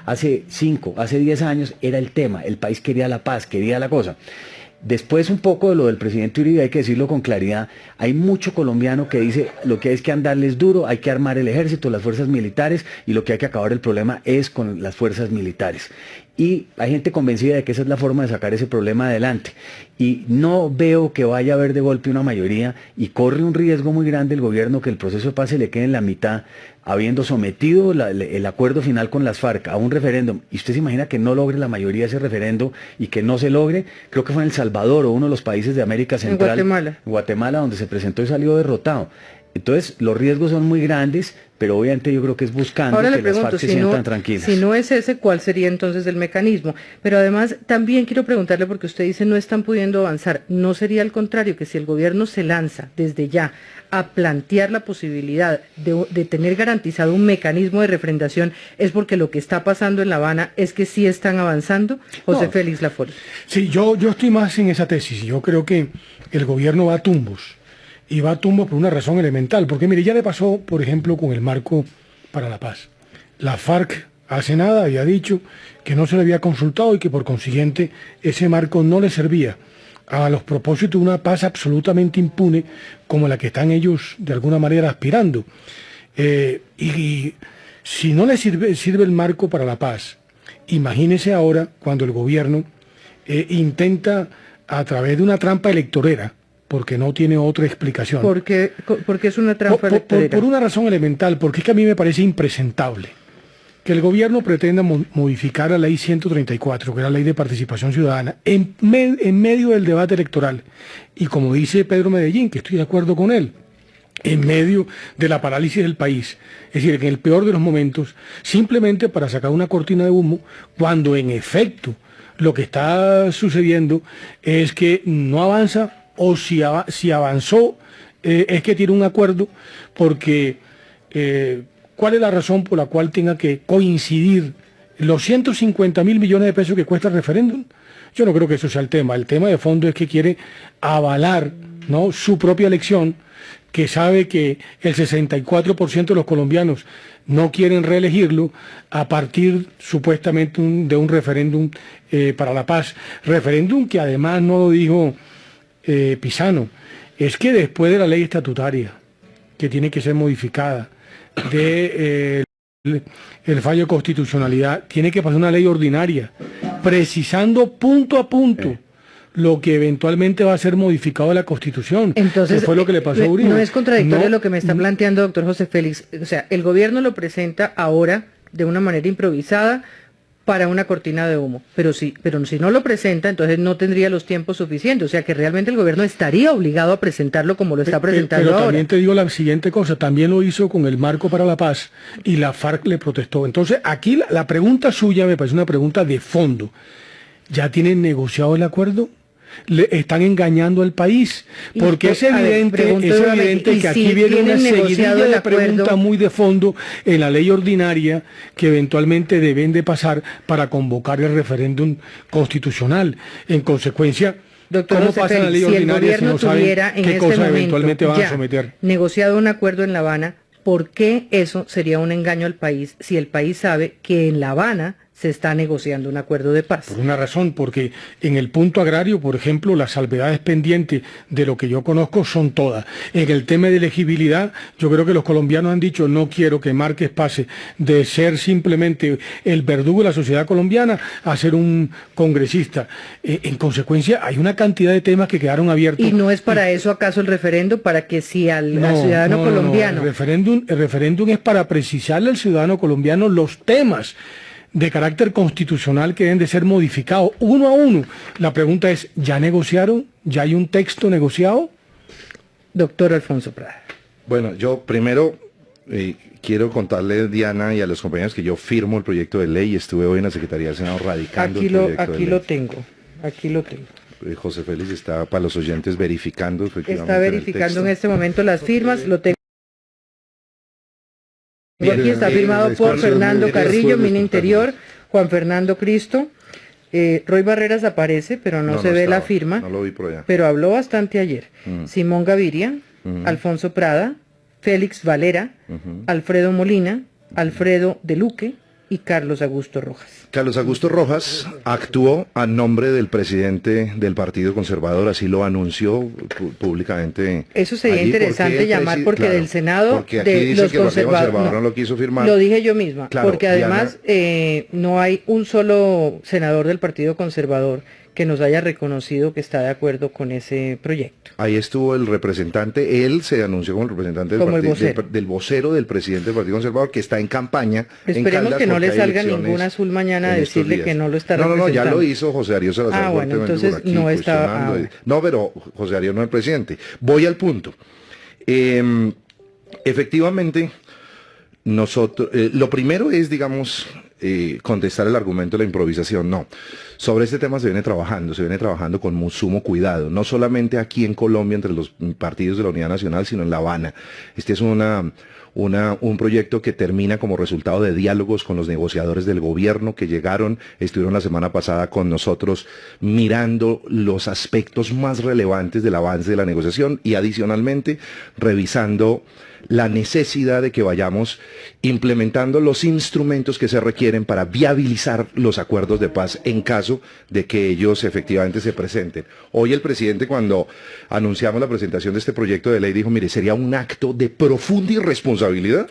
Hace 5, hace 10 años era el tema, el país quería la paz, quería la cosa. Después un poco de lo del presidente Uribe, hay que decirlo con claridad, hay mucho colombiano que dice lo que hay es que andarles duro, hay que armar el ejército, las fuerzas militares, y lo que hay que acabar el problema es con las fuerzas militares. Y hay gente convencida de que esa es la forma de sacar ese problema adelante. Y no veo que vaya a haber de golpe una mayoría, y corre un riesgo muy grande el gobierno que el proceso de paz se le quede en la mitad, habiendo sometido el acuerdo final con las FARC a un referéndum. Y usted se imagina que no logre la mayoría ese referendo y que no se logre. Creo que fue en El Salvador o uno de los países de América Central, en Guatemala, donde se presentó y salió derrotado. Entonces los riesgos son muy grandes, pero obviamente yo creo que es buscando que las FARC se sientan tranquilas. Si no es ese, ¿cuál sería entonces el mecanismo? Pero además también quiero preguntarle, porque usted dice no están pudiendo avanzar, ¿no sería al contrario, que si el gobierno se lanza desde ya a plantear la posibilidad de tener garantizado un mecanismo de refrendación, es porque lo que está pasando en La Habana es que sí están avanzando? José Félix Lafort. Sí, yo estoy más en esa tesis. Yo creo que el gobierno va a tumbos. Y va a tumbos por una razón elemental. Porque mire, ya le pasó, por ejemplo, con el marco para la paz. La FARC hace nada había dicho que no se le había consultado y que por consiguiente ese marco no le servía a los propósitos de una paz absolutamente impune como la que están ellos de alguna manera aspirando. Y si no le sirve el marco para la paz, imagínese ahora cuando el gobierno intenta a través de una trampa electorera, porque no tiene otra explicación. ¿Por qué es una trampa electorera? Por una razón elemental, porque es que a mí me parece impresentable que el gobierno pretenda modificar la ley 134, que era la ley de participación ciudadana, en medio del debate electoral. Y como dice Pedro Medellín, que estoy de acuerdo con él, en medio de la parálisis del país. Es decir, que en el peor de los momentos, simplemente para sacar una cortina de humo, cuando en efecto lo que está sucediendo es que no avanza, o si avanzó, es que tiene un acuerdo, porque ¿cuál es la razón por la cual tenga que coincidir los 150.000 millones de pesos que cuesta el referéndum? Yo no creo que eso sea el tema. El tema de fondo es que quiere avalar, ¿no?, su propia elección, que sabe que el 64% de los colombianos no quieren reelegirlo a partir supuestamente de un referéndum para la paz. Referéndum que además no lo dijo Pisano, es que después de la ley estatutaria, que tiene que ser modificada, el fallo de constitucionalidad, tiene que pasar una ley ordinaria, precisando punto a punto lo que eventualmente va a ser modificado de la Constitución. Entonces, que fue lo que le pasó a Uribe. No es contradictorio lo que me está planteando, doctor José Félix. O sea, el gobierno lo presenta ahora de una manera improvisada para una cortina de humo, pero si no lo presenta, entonces no tendría los tiempos suficientes, o sea que realmente el gobierno estaría obligado a presentarlo como lo está presentando pero ahora. También te digo la siguiente cosa, también lo hizo con el marco para la paz y la FARC le protestó. Entonces aquí la pregunta suya me parece una pregunta de fondo. ¿Ya tienen negociado el acuerdo? ¿Le están engañando al país? Porque es evidente que aquí viene una seguidilla de preguntas muy de fondo en la ley ordinaria que eventualmente deben de pasar para convocar el referéndum constitucional. En consecuencia, doctor ¿cómo José pasa Félix, la ley si ordinaria si no saben qué cosa eventualmente van a someter? Negociado un acuerdo en La Habana, ¿por qué eso sería un engaño al país si el país sabe que en La Habana se está negociando un acuerdo de paz? Por una razón, porque en el punto agrario, por ejemplo, las salvedades pendientes de lo que yo conozco son todas. En el tema de elegibilidad, yo creo que los colombianos han dicho, no quiero que Márquez pase de ser simplemente el verdugo de la sociedad colombiana a ser un congresista. En consecuencia, hay una cantidad de temas que quedaron abiertos. ¿Y no es para eso acaso el referéndum, para que si al ciudadano colombiano... No. El referéndum es para precisarle al ciudadano colombiano los temas de carácter constitucional que deben de ser modificados uno a uno. La pregunta es, ¿ya negociaron? ¿Ya hay un texto negociado? Doctor Alfonso Prada. Bueno, yo primero quiero contarle, Diana, y a los compañeros que yo firmo el proyecto de ley. Estuve hoy en la Secretaría del Senado radicando el proyecto de ley. Aquí lo tengo. José Félix está, para los oyentes, verificando. Está verificando en este momento las firmas, lo tengo. Aquí está firmado por Fernando Carrillo, Mininterior, Juan Fernando Cristo, Roy Barreras aparece, pero no se ve la firma, no lo vi por allá. Pero habló bastante ayer. Simón Gaviria, Alfonso Prada, Félix Valera, Alfredo Molina, Alfredo de Luque y Carlos Augusto Rojas. Carlos Augusto Rojas actuó a nombre del presidente del Partido Conservador, así lo anunció públicamente. Eso sería allí, interesante llamar, porque claro, del Senado porque aquí de dice los que el Partido conservadores Conservador no lo quiso firmar. Lo dije yo misma, Claro, porque además no hay un solo senador del Partido Conservador que nos haya reconocido que está de acuerdo con ese proyecto. Ahí estuvo el representante, él se anunció como el representante del vocero del presidente del Partido Conservador, que está en campaña. Esperemos que no le salga ningún azul mañana a decirle que no lo está representando. No, ya lo hizo José Darío Salazar. Bueno, entonces aquí, no estaba... No, pero José Darío no es el presidente. Voy al punto. Efectivamente, nosotros, lo primero es, digamos, contestar el argumento de la improvisación. No, sobre este tema se viene trabajando con sumo cuidado, no solamente aquí en Colombia entre los partidos de la Unidad Nacional, sino en La Habana. Este es un proyecto que termina como resultado de diálogos con los negociadores del gobierno que estuvieron la semana pasada con nosotros mirando los aspectos más relevantes del avance de la negociación y adicionalmente revisando la necesidad de que vayamos implementando los instrumentos que se requieren para viabilizar los acuerdos de paz en caso de que ellos efectivamente se presenten. Hoy el presidente, cuando anunciamos la presentación de este proyecto de ley, dijo, mire, sería un acto de profunda irresponsabilidad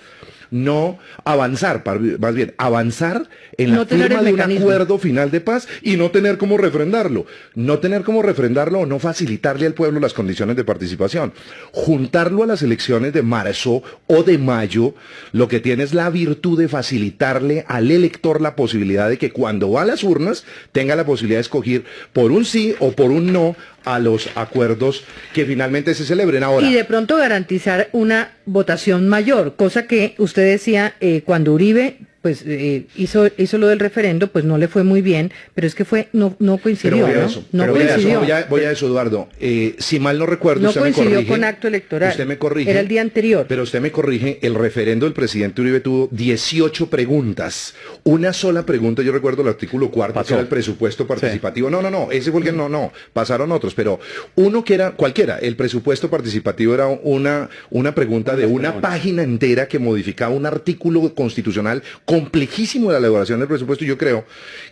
no avanzar, más bien avanzar en la firma de un acuerdo final de paz y no tener cómo refrendarlo. No tener cómo refrendarlo o no facilitarle al pueblo las condiciones de participación. Juntarlo a las elecciones de marzo o de mayo, lo que tiene es la virtud de facilitarle al elector la posibilidad de que cuando va a las urnas tenga la posibilidad de escoger por un sí o por un no a los acuerdos que finalmente se celebren ahora. Y de pronto garantizar una votación mayor, cosa que usted decía cuando Uribe pues hizo lo del referendo, pues no le fue muy bien, pero es que no coincidió, ¿no? Voy a eso, Eduardo. Si mal no recuerdo, no usted me corrige. No coincidió con acto electoral. Usted me corrige. Era el día anterior. Pero usted me corrige, el referendo del presidente Uribe tuvo 18 preguntas. Una sola pregunta, yo recuerdo el artículo 4, que era el presupuesto participativo. Sí. No, ese fue el que no, pasaron otros, pero uno que era, cualquiera, el presupuesto participativo era una pregunta de una página entera que modificaba un artículo constitucional complejísimo de la elaboración del presupuesto, y yo creo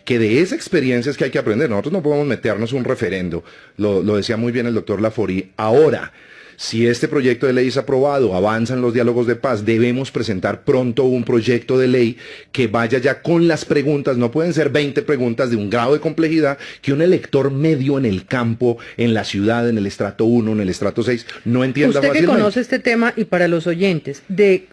que de esa experiencia es que hay que aprender. Nosotros no podemos meternos un referendo, lo decía muy bien el doctor Laforí. Ahora, si este proyecto de ley es aprobado, avanzan los diálogos de paz, debemos presentar pronto un proyecto de ley que vaya ya con las preguntas. No pueden ser 20 preguntas de un grado de complejidad que un elector medio en el campo, en la ciudad, en el estrato 1, en el estrato 6, no entienda fácilmente. Usted que conoce este tema, y para los oyentes, de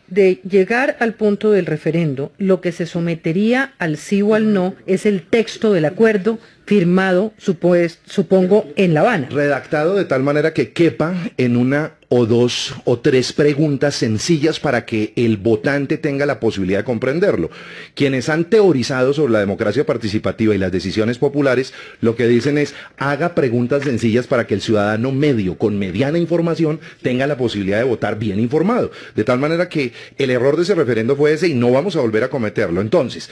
llegar al punto del referendo, lo que se sometería al sí o al no es el texto del acuerdo firmado, supongo, en La Habana. Redactado de tal manera que quepa en una o dos o tres preguntas sencillas para que el votante tenga la posibilidad de comprenderlo. Quienes han teorizado sobre la democracia participativa y las decisiones populares, lo que dicen es, haga preguntas sencillas para que el ciudadano medio, con mediana información, tenga la posibilidad de votar bien informado. De tal manera que el error de ese referendo fue ese y no vamos a volver a cometerlo. Entonces,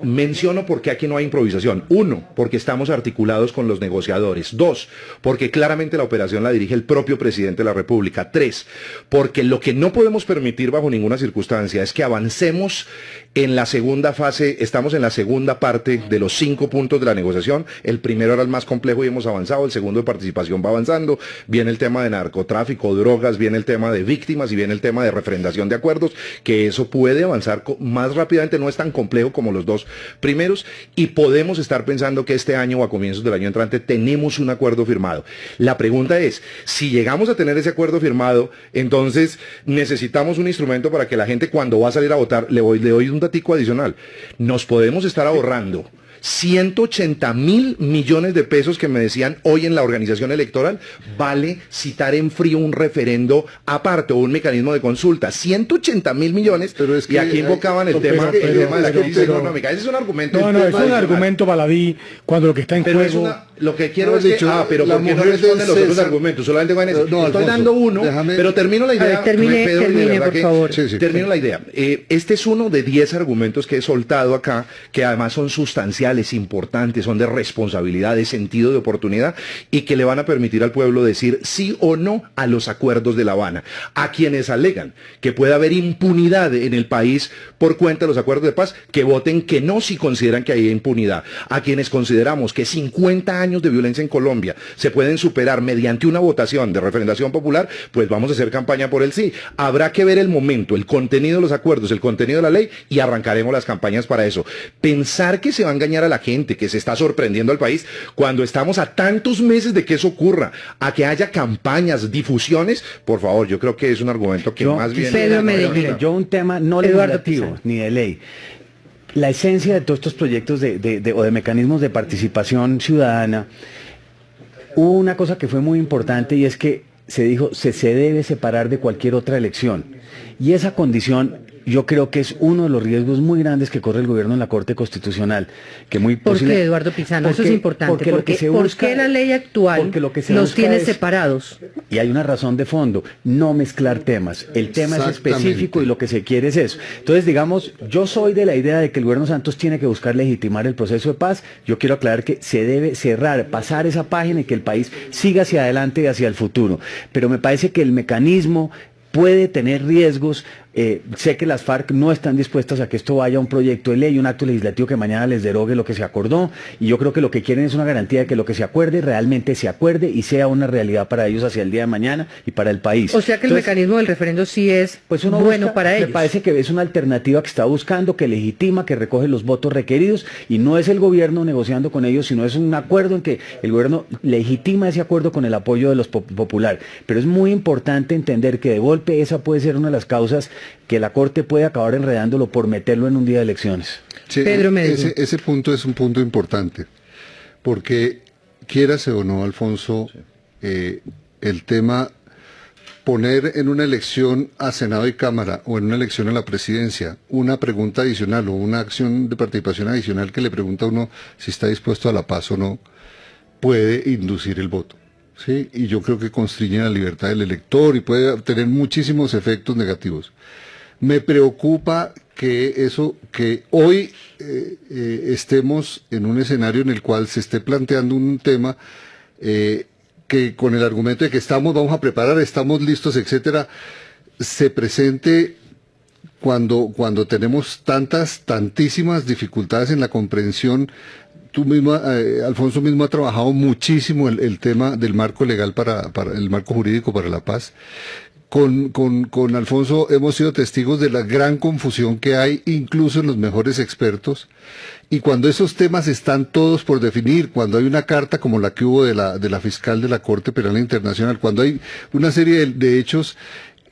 menciono por qué aquí no hay improvisación. 1, porque estamos articulados con los negociadores. 2, porque claramente la operación la dirige el propio presidente de la República. 3, porque lo que no podemos permitir bajo ninguna circunstancia es que avancemos en la segunda fase. Estamos en la segunda parte de los 5 puntos de la negociación. El primero era el más complejo y hemos avanzado. El segundo de participación va avanzando. Viene el tema de narcotráfico, drogas, viene el tema de víctimas y viene el tema de refrendación de acuerdos, que eso puede avanzar más rápidamente, no es tan complejo como los dos primeros, y podemos estar pensando que este año o a comienzos del año entrante tenemos un acuerdo firmado. La pregunta es, si llegamos a tener ese acuerdo firmado, entonces necesitamos un instrumento para que la gente, cuando va a salir a votar, le doy un datico adicional. Nos podemos estar ahorrando 180.000 millones de pesos que me decían hoy en la organización electoral, vale citar en frío un referendo aparte o un mecanismo de consulta. 180.000 millones, pero es que, y aquí invocaban el tema de la crisis económica. Ese es un argumento. No, es un argumento baladí cuando lo que está en juego. Lo que quiero es que, pero ¿por qué no responden los otros argumentos? Solamente van a decir, estoy dando uno, pero termino la idea. Termine, por favor. Termino la idea. Este es uno de 10 argumentos que he soltado acá, que además son sustanciales sustanciales, importantes, son de responsabilidad, de sentido de oportunidad y que le van a permitir al pueblo decir sí o no a los acuerdos de La Habana. A quienes alegan que puede haber impunidad en el país por cuenta de los acuerdos de paz, que voten que no si consideran que hay impunidad. A quienes consideramos que 50 años de violencia en Colombia se pueden superar mediante una votación de referendación popular, pues vamos a hacer campaña por el sí. Habrá que ver el momento, el contenido de los acuerdos, el contenido de la ley y arrancaremos las campañas para eso. Pensar que se va a engañar a la gente, que se está sorprendiendo al país, cuando estamos a tantos meses de que eso ocurra, a que haya campañas, difusiones, por favor, yo creo que es un argumento que más bien... Pedro Medellín. Mire, yo un tema no legislativo ni de ley. La esencia de todos estos proyectos o de mecanismos de participación ciudadana, hubo una cosa que fue muy importante y es que se dijo se debe separar de cualquier otra elección. Y esa condición yo creo que es uno de los riesgos muy grandes que corre el gobierno en la Corte Constitucional. Que muy ¿Por qué, Eduardo Pizano? Eso es importante. ¿Por qué la ley actual los tiene separados? Y hay una razón de fondo, no mezclar temas. El tema es específico y lo que se quiere es eso. Entonces, digamos, yo soy de la idea de que el gobierno Santos tiene que buscar legitimar el proceso de paz. Yo quiero aclarar que se debe cerrar, pasar esa página y que el país siga hacia adelante y hacia el futuro. Pero me parece que el mecanismo puede tener riesgos. Sé que las FARC no están dispuestas a que esto vaya a un proyecto de ley, un acto legislativo que mañana les derogue lo que se acordó, y yo creo que lo que quieren es una garantía de que lo que se acuerde realmente se acuerde y sea una realidad para ellos hacia el día de mañana y para el país. O sea que el mecanismo del referendo sí es bueno para ellos. Me parece que es una alternativa que está buscando, que legitima, que recoge los votos requeridos, y no es el gobierno negociando con ellos, sino es un acuerdo en que el gobierno legitima ese acuerdo con el apoyo de los populares. Pero es muy importante entender que de golpe esa puede ser una de las causas que la Corte puede acabar enredándolo por meterlo en un día de elecciones. Sí, Pedro Medellín. ese punto es un punto importante, porque quiérase o no, Alfonso, el tema poner en una elección a Senado y Cámara o en una elección a la presidencia una pregunta adicional o una acción de participación adicional que le pregunta a uno si está dispuesto a la paz o no, puede inducir el voto. ¿Sí? Y yo creo que constriñe la libertad del elector y puede tener muchísimos efectos negativos. Me preocupa que hoy estemos en un escenario en el cual se esté planteando un tema que con el argumento de que vamos a preparar, estamos listos, etcétera, se presente cuando tenemos tantísimas dificultades en la comprensión. Tú mismo, Alfonso mismo ha trabajado muchísimo el tema del marco legal para el marco jurídico para la paz. Con Alfonso hemos sido testigos de la gran confusión que hay, incluso en los mejores expertos. Y cuando esos temas están todos por definir, cuando hay una carta como la que hubo de la fiscal de la Corte Penal Internacional, cuando hay una serie de hechos,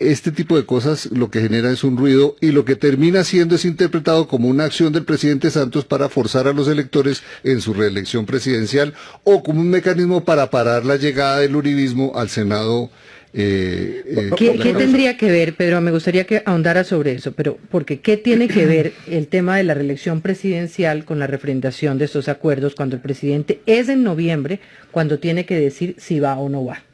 este tipo de cosas lo que genera es un ruido y lo que termina siendo es interpretado como una acción del presidente Santos para forzar a los electores en su reelección presidencial o como un mecanismo para parar la llegada del uribismo al Senado. ¿Qué tendría que ver, Pedro? Me gustaría que ahondara sobre eso, pero porque ¿qué tiene que ver el tema de la reelección presidencial con la refrendación de estos acuerdos cuando el presidente es en noviembre, cuando tiene que decir si va o no va?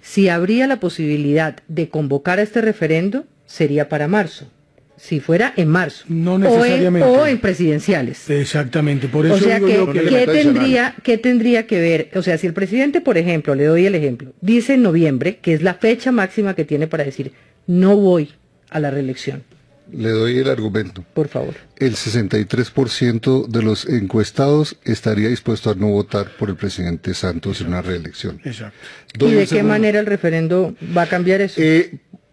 Si habría la posibilidad de convocar a este referendo, sería para marzo. Si fuera en marzo. No necesariamente. O en presidenciales. Exactamente. Por eso o sea, digo ¿qué tendría que ver? O sea, si el presidente, por ejemplo, le doy el ejemplo, dice en noviembre, que es la fecha máxima que tiene para decir, no voy a la reelección. Le doy el argumento. Por favor. El 63% de los encuestados estaría dispuesto a no votar por el presidente Santos en una reelección. Exacto. ¿Y de qué manera el referendo va a cambiar eso?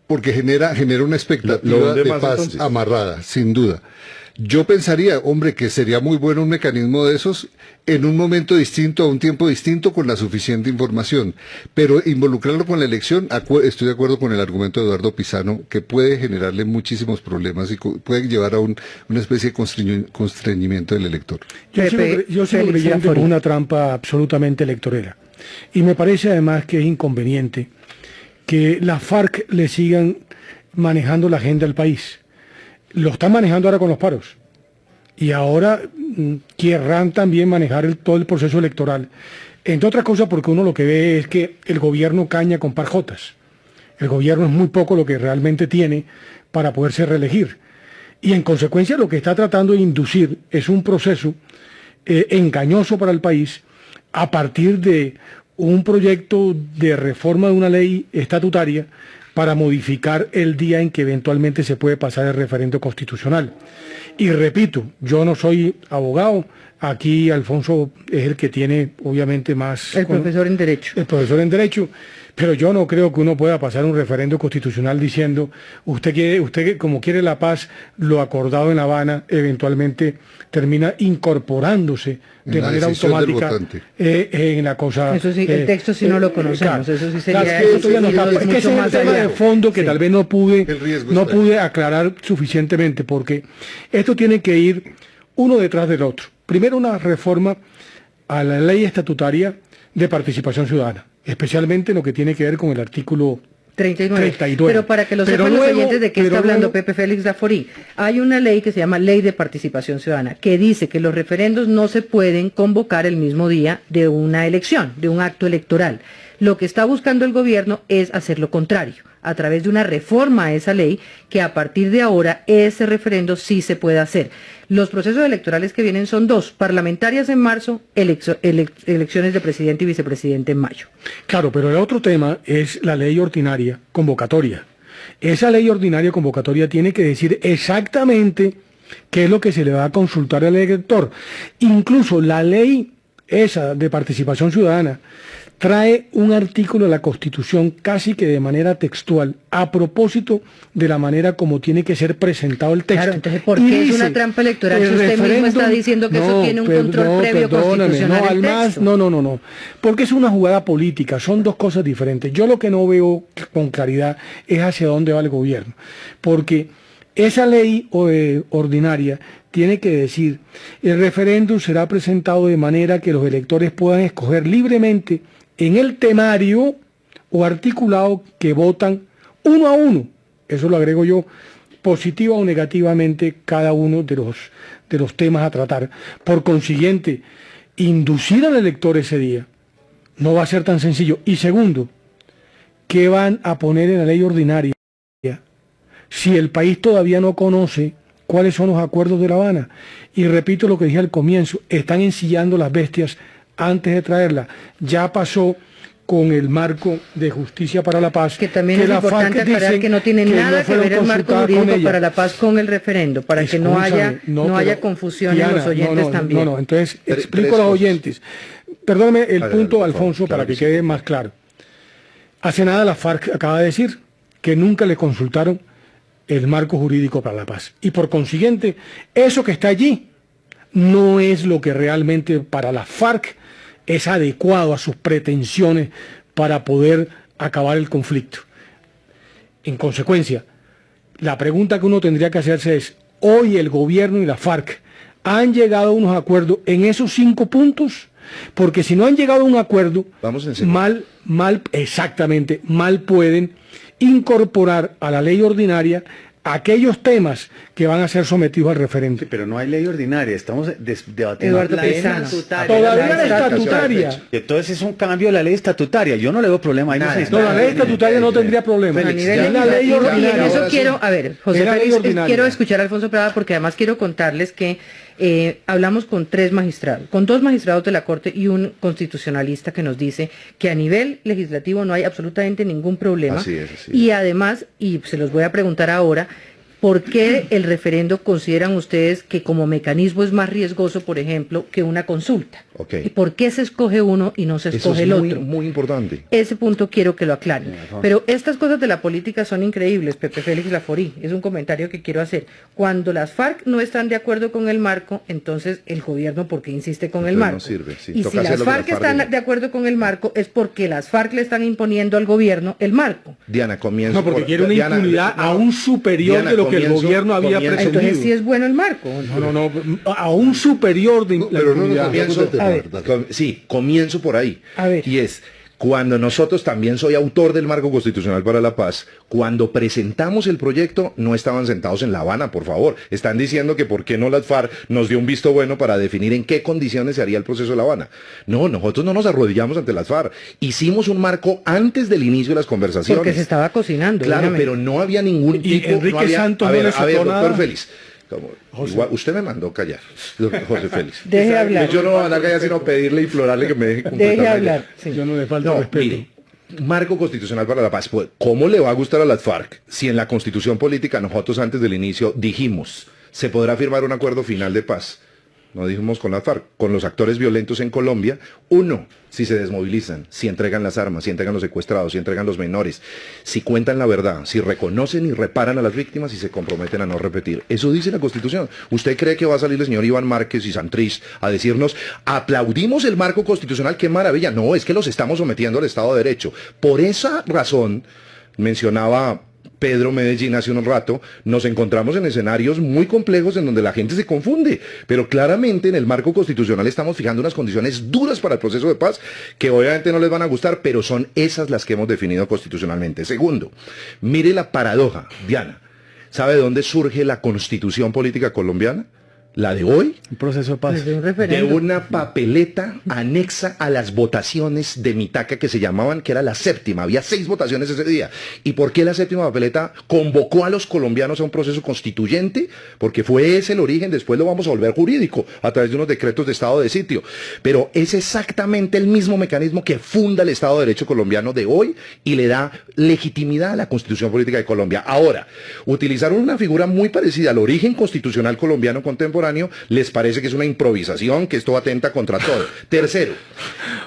Porque genera una expectativa de paz entonces amarrada, sin duda. Yo pensaría, hombre, que sería muy bueno un mecanismo de esos en un momento distinto, a un tiempo distinto, con la suficiente información. Pero involucrarlo con la elección, estoy de acuerdo con el argumento de Eduardo Pizano, que puede generarle muchísimos problemas y puede llevar a una especie de constreñimiento del elector. Yo sigo creyendo en una trampa absolutamente electorera. Y me parece además que es inconveniente que las FARC le sigan manejando la agenda del país. Lo están manejando ahora con los paros. Y ahora querrán también manejar todo el proceso electoral. Entre otras cosas porque uno lo que ve es que el gobierno caña con parjotas. El gobierno es muy poco lo que realmente tiene para poderse reelegir. Y en consecuencia lo que está tratando de inducir es un proceso engañoso para el país a partir de un proyecto de reforma de una ley estatutaria para modificar el día en que eventualmente se puede pasar el referendo constitucional. Y repito, yo no soy abogado, aquí Alfonso es el que tiene obviamente más... El profesor en Derecho. El profesor en Derecho, pero yo no creo que uno pueda pasar un referendo constitucional diciendo, usted como quiere la paz, lo acordado en La Habana eventualmente termina incorporándose de manera automática en la cosa. Eso sí, el texto sí no lo conocemos, eso sí sería... Claro, es que ese es un tema de fondo que tal vez no pude aclarar suficientemente, porque esto tiene que ir uno detrás del otro. Primero, una reforma a la ley estatutaria de participación ciudadana, especialmente lo que tiene que ver con el artículo 39. Pero para que lo sepan los oyentes de qué está hablando Pepe Félix Laforí, hay una ley que se llama Ley de Participación Ciudadana, que dice que los referendos no se pueden convocar el mismo día de una elección, de un acto electoral. Lo que está buscando el gobierno es hacer lo contrario, a través de una reforma a esa ley, que a partir de ahora ese referendo sí se puede hacer. Los procesos electorales que vienen son dos: parlamentarias en marzo, elecciones de presidente y vicepresidente en mayo. Claro, pero el otro tema es la ley ordinaria convocatoria. Esa ley ordinaria convocatoria tiene que decir exactamente qué es lo que se le va a consultar al elector. Incluso la ley esa de participación ciudadana trae un artículo de la Constitución casi que de manera textual a propósito de la manera como tiene que ser presentado el texto. Claro, entonces ¿por qué es una trampa electoral si usted mismo está diciendo que eso tiene un control previo constitucional en el texto? No, porque es una jugada política, son dos cosas diferentes. Yo lo que no veo con claridad es hacia dónde va el gobierno, porque esa ley ordinaria tiene que decir: el referéndum será presentado de manera que los electores puedan escoger libremente en el temario o articulado que votan uno a uno, eso lo agrego yo, positiva o negativamente cada uno de los temas a tratar. Por consiguiente, inducir al elector ese día no va a ser tan sencillo. Y segundo, ¿qué van a poner en la ley ordinaria si el país todavía no conoce cuáles son los acuerdos de La Habana? Y repito lo que dije al comienzo, están ensillando las bestias antes de traerla. Ya pasó con el marco de justicia para la paz. Que también es importante aclarar que no tiene nada que ver el marco jurídico para la paz con el referendo, para que no haya confusión en los oyentes también. No, entonces explico a los oyentes. Perdóname el punto, Alfonso, para que quede más claro. Hace nada la FARC acaba de decir que nunca le consultaron el marco jurídico para la paz. Y por consiguiente, eso que está allí no es lo que realmente para la FARC es adecuado a sus pretensiones para poder acabar el conflicto. En consecuencia, la pregunta que uno tendría que hacerse es: ¿hoy el gobierno y la FARC han llegado a unos acuerdos en esos 5 puntos? Porque si no han llegado a un acuerdo, mal pueden incorporar a la ley ordinaria aquellos temas que van a ser sometidos al referendo. Sí, pero no hay ley ordinaria, estamos debatiendo Eduardo la ley Pizano. estatutaria. Todavía la estatutaria. Entonces es un cambio de la ley estatutaria. Yo no le veo problema. Ahí No, la ley estatutaria no tendría problema. A nivel Es la ley legislativo, y en ordinaria. eso quiero, a ver, José Félix, quiero escuchar a Alfonso Prada, porque además quiero contarles que hablamos con 3 magistrados, con 2 magistrados de la Corte y un constitucionalista que nos dice que a nivel legislativo no hay absolutamente ningún problema. Así es. Y además, y se los voy a preguntar ahora, ¿por qué el referendo consideran ustedes que como mecanismo es más riesgoso, por ejemplo, que una consulta? Okay. ¿Y por qué se escoge uno y no se escoge el otro? Muy importante. Ese punto quiero que lo aclaren. Pero estas cosas de la política son increíbles, Pepe Félix Laforí. Es un comentario que quiero hacer. Cuando las FARC no están de acuerdo con el marco, entonces el gobierno, ¿por qué insiste con el marco? No sirve, sí. Y si las FARC están de acuerdo con el marco, es porque las FARC le están imponiendo al gobierno el marco. Diana, comienzo. No, porque quiere una impunidad aún superior de lo que el gobierno había pretendido. Entonces sí es bueno el marco. No, aún superior de la impunidad. Comienzo por ahí. A ver. Y es, cuando nosotros, también soy autor del marco constitucional para la paz, cuando presentamos el proyecto no estaban sentados en La Habana, por favor. Están diciendo que por qué no las FARC nos dio un visto bueno para definir en qué condiciones se haría el proceso de La Habana. No, nosotros no nos arrodillamos ante las FARC. Hicimos un marco antes del inicio de las conversaciones. Porque se estaba cocinando. Claro, obviamente. pero no había ningún tipo... Y Enrique Santos a ver, no le doctor nada. Félix. Igual, usted me mandó callar, doctor José Félix. Deje hablar. Yo no voy a mandar callar, sino pedirle y implorarle que me deje completar. Deje hablar. Sí. Yo no le falta No, respeto. mire, marco constitucional para la paz. Pues, ¿cómo le va a gustar a las FARC si en la constitución política nosotros antes del inicio dijimos se podrá firmar un acuerdo final de paz? No dijimos con las FARC, con los actores violentos en Colombia. Uno, si se desmovilizan, si entregan las armas, si entregan los secuestrados, si entregan los menores, si cuentan la verdad, si reconocen y reparan a las víctimas y se comprometen a no repetir. Eso dice la Constitución. ¿Usted cree que va a salir el señor Iván Márquez y Santrich a decirnos, aplaudimos el marco constitucional, qué maravilla? No, es que los estamos sometiendo al Estado de Derecho. Por esa razón, mencionaba Pedro Medellín hace un rato, nos encontramos en escenarios muy complejos en donde la gente se confunde, pero claramente en el marco constitucional estamos fijando unas condiciones duras para el proceso de paz que obviamente no les van a gustar, pero son esas las que hemos definido constitucionalmente. Segundo, mire la paradoja, Diana. ¿Sabe de dónde surge la constitución política colombiana? La de hoy, Un proceso de paz. Desde un de referéndum. una papeleta anexa a las votaciones de Mitaca que se llamaban, que era la séptima. Había 6 votaciones ese día. ¿Y por qué la séptima papeleta convocó a los colombianos a un proceso constituyente? Porque fue ese el origen, después lo vamos a volver jurídico a través de unos decretos de estado de sitio. Pero es exactamente el mismo mecanismo que funda el Estado de Derecho colombiano de hoy y le da legitimidad a la Constitución Política de Colombia. Ahora, utilizaron una figura muy parecida al origen constitucional colombiano contemporáneo, les parece que es una improvisación, que esto atenta contra todo. Tercero,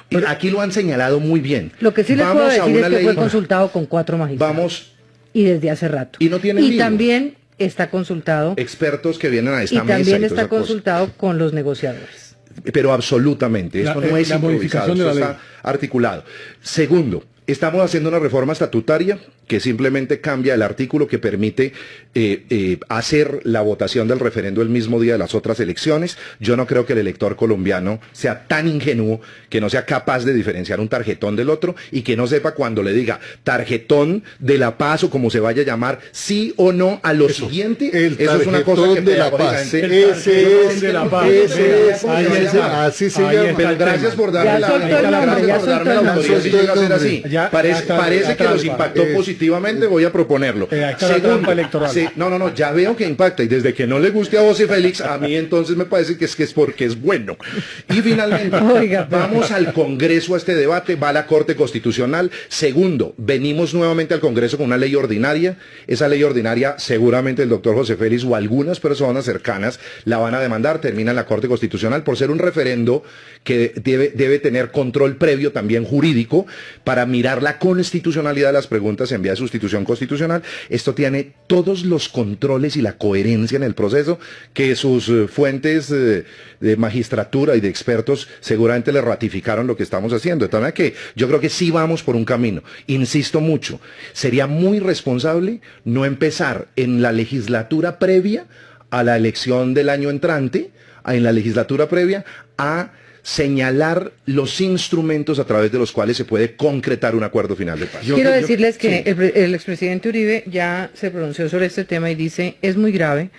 y aquí lo han señalado muy bien. Lo que sí les puedo Vamos a decir es una que ley- fue consultado con 4 magistrados. Vamos, Y desde hace rato. Y no tiene Y lío. también está consultado. expertos que vienen a Y esta mesa también y toda está esa cosa. consultado con los negociadores. Pero absolutamente, esto no es la improvisado, modificación de esto la está articulado. Segundo, estamos haciendo una reforma estatutaria que simplemente cambia el artículo que permite hacer la votación del referendo el mismo día de las otras elecciones. Yo no creo que el elector colombiano sea tan ingenuo que no sea capaz de diferenciar un tarjetón del otro y que no sepa cuando le diga tarjetón de la paz o como se vaya a llamar, sí o no a lo siguiente. El Eso es una cosa que tarjetón de la paz. pedagógicamente- Ese es de la paz. ese es, Ahí ese- está. así se Ahí llama. está. Pero gracias por darme Ya la, soltó el gracias nombre, ya por darme soltó la el autoridad nombre. si llega a ser así. Ya, ya Parece, está parece la que los trampa. impactó positivamente, voy a proponerlo. Ahí está la trampa electoral. No, ya veo que impacta y desde que no le guste a José Félix, a mí entonces me parece que es porque es bueno. Y finalmente, Oiga, pero- vamos al Congreso a este debate, va a la Corte Constitucional. Segundo, venimos nuevamente al Congreso con una ley ordinaria. Esa ley ordinaria seguramente el doctor José Félix o algunas personas cercanas la van a demandar, termina en la Corte Constitucional por ser un referendo que debe tener control previo también jurídico para mirar la constitucionalidad de las preguntas en vía de sustitución constitucional. Esto tiene todos los controles y la coherencia en el proceso que sus fuentes de magistratura y de expertos seguramente le ratificaron lo que estamos haciendo. De tal manera que yo creo que sí vamos por un camino. Insisto mucho, sería muy responsable no empezar en la legislatura previa a la elección del año entrante, en la legislatura previa a señalar los instrumentos a través de los cuales se puede concretar un acuerdo final de paz. Quiero decirles que el expresidente Uribe ya se pronunció sobre este tema y dice, es muy grave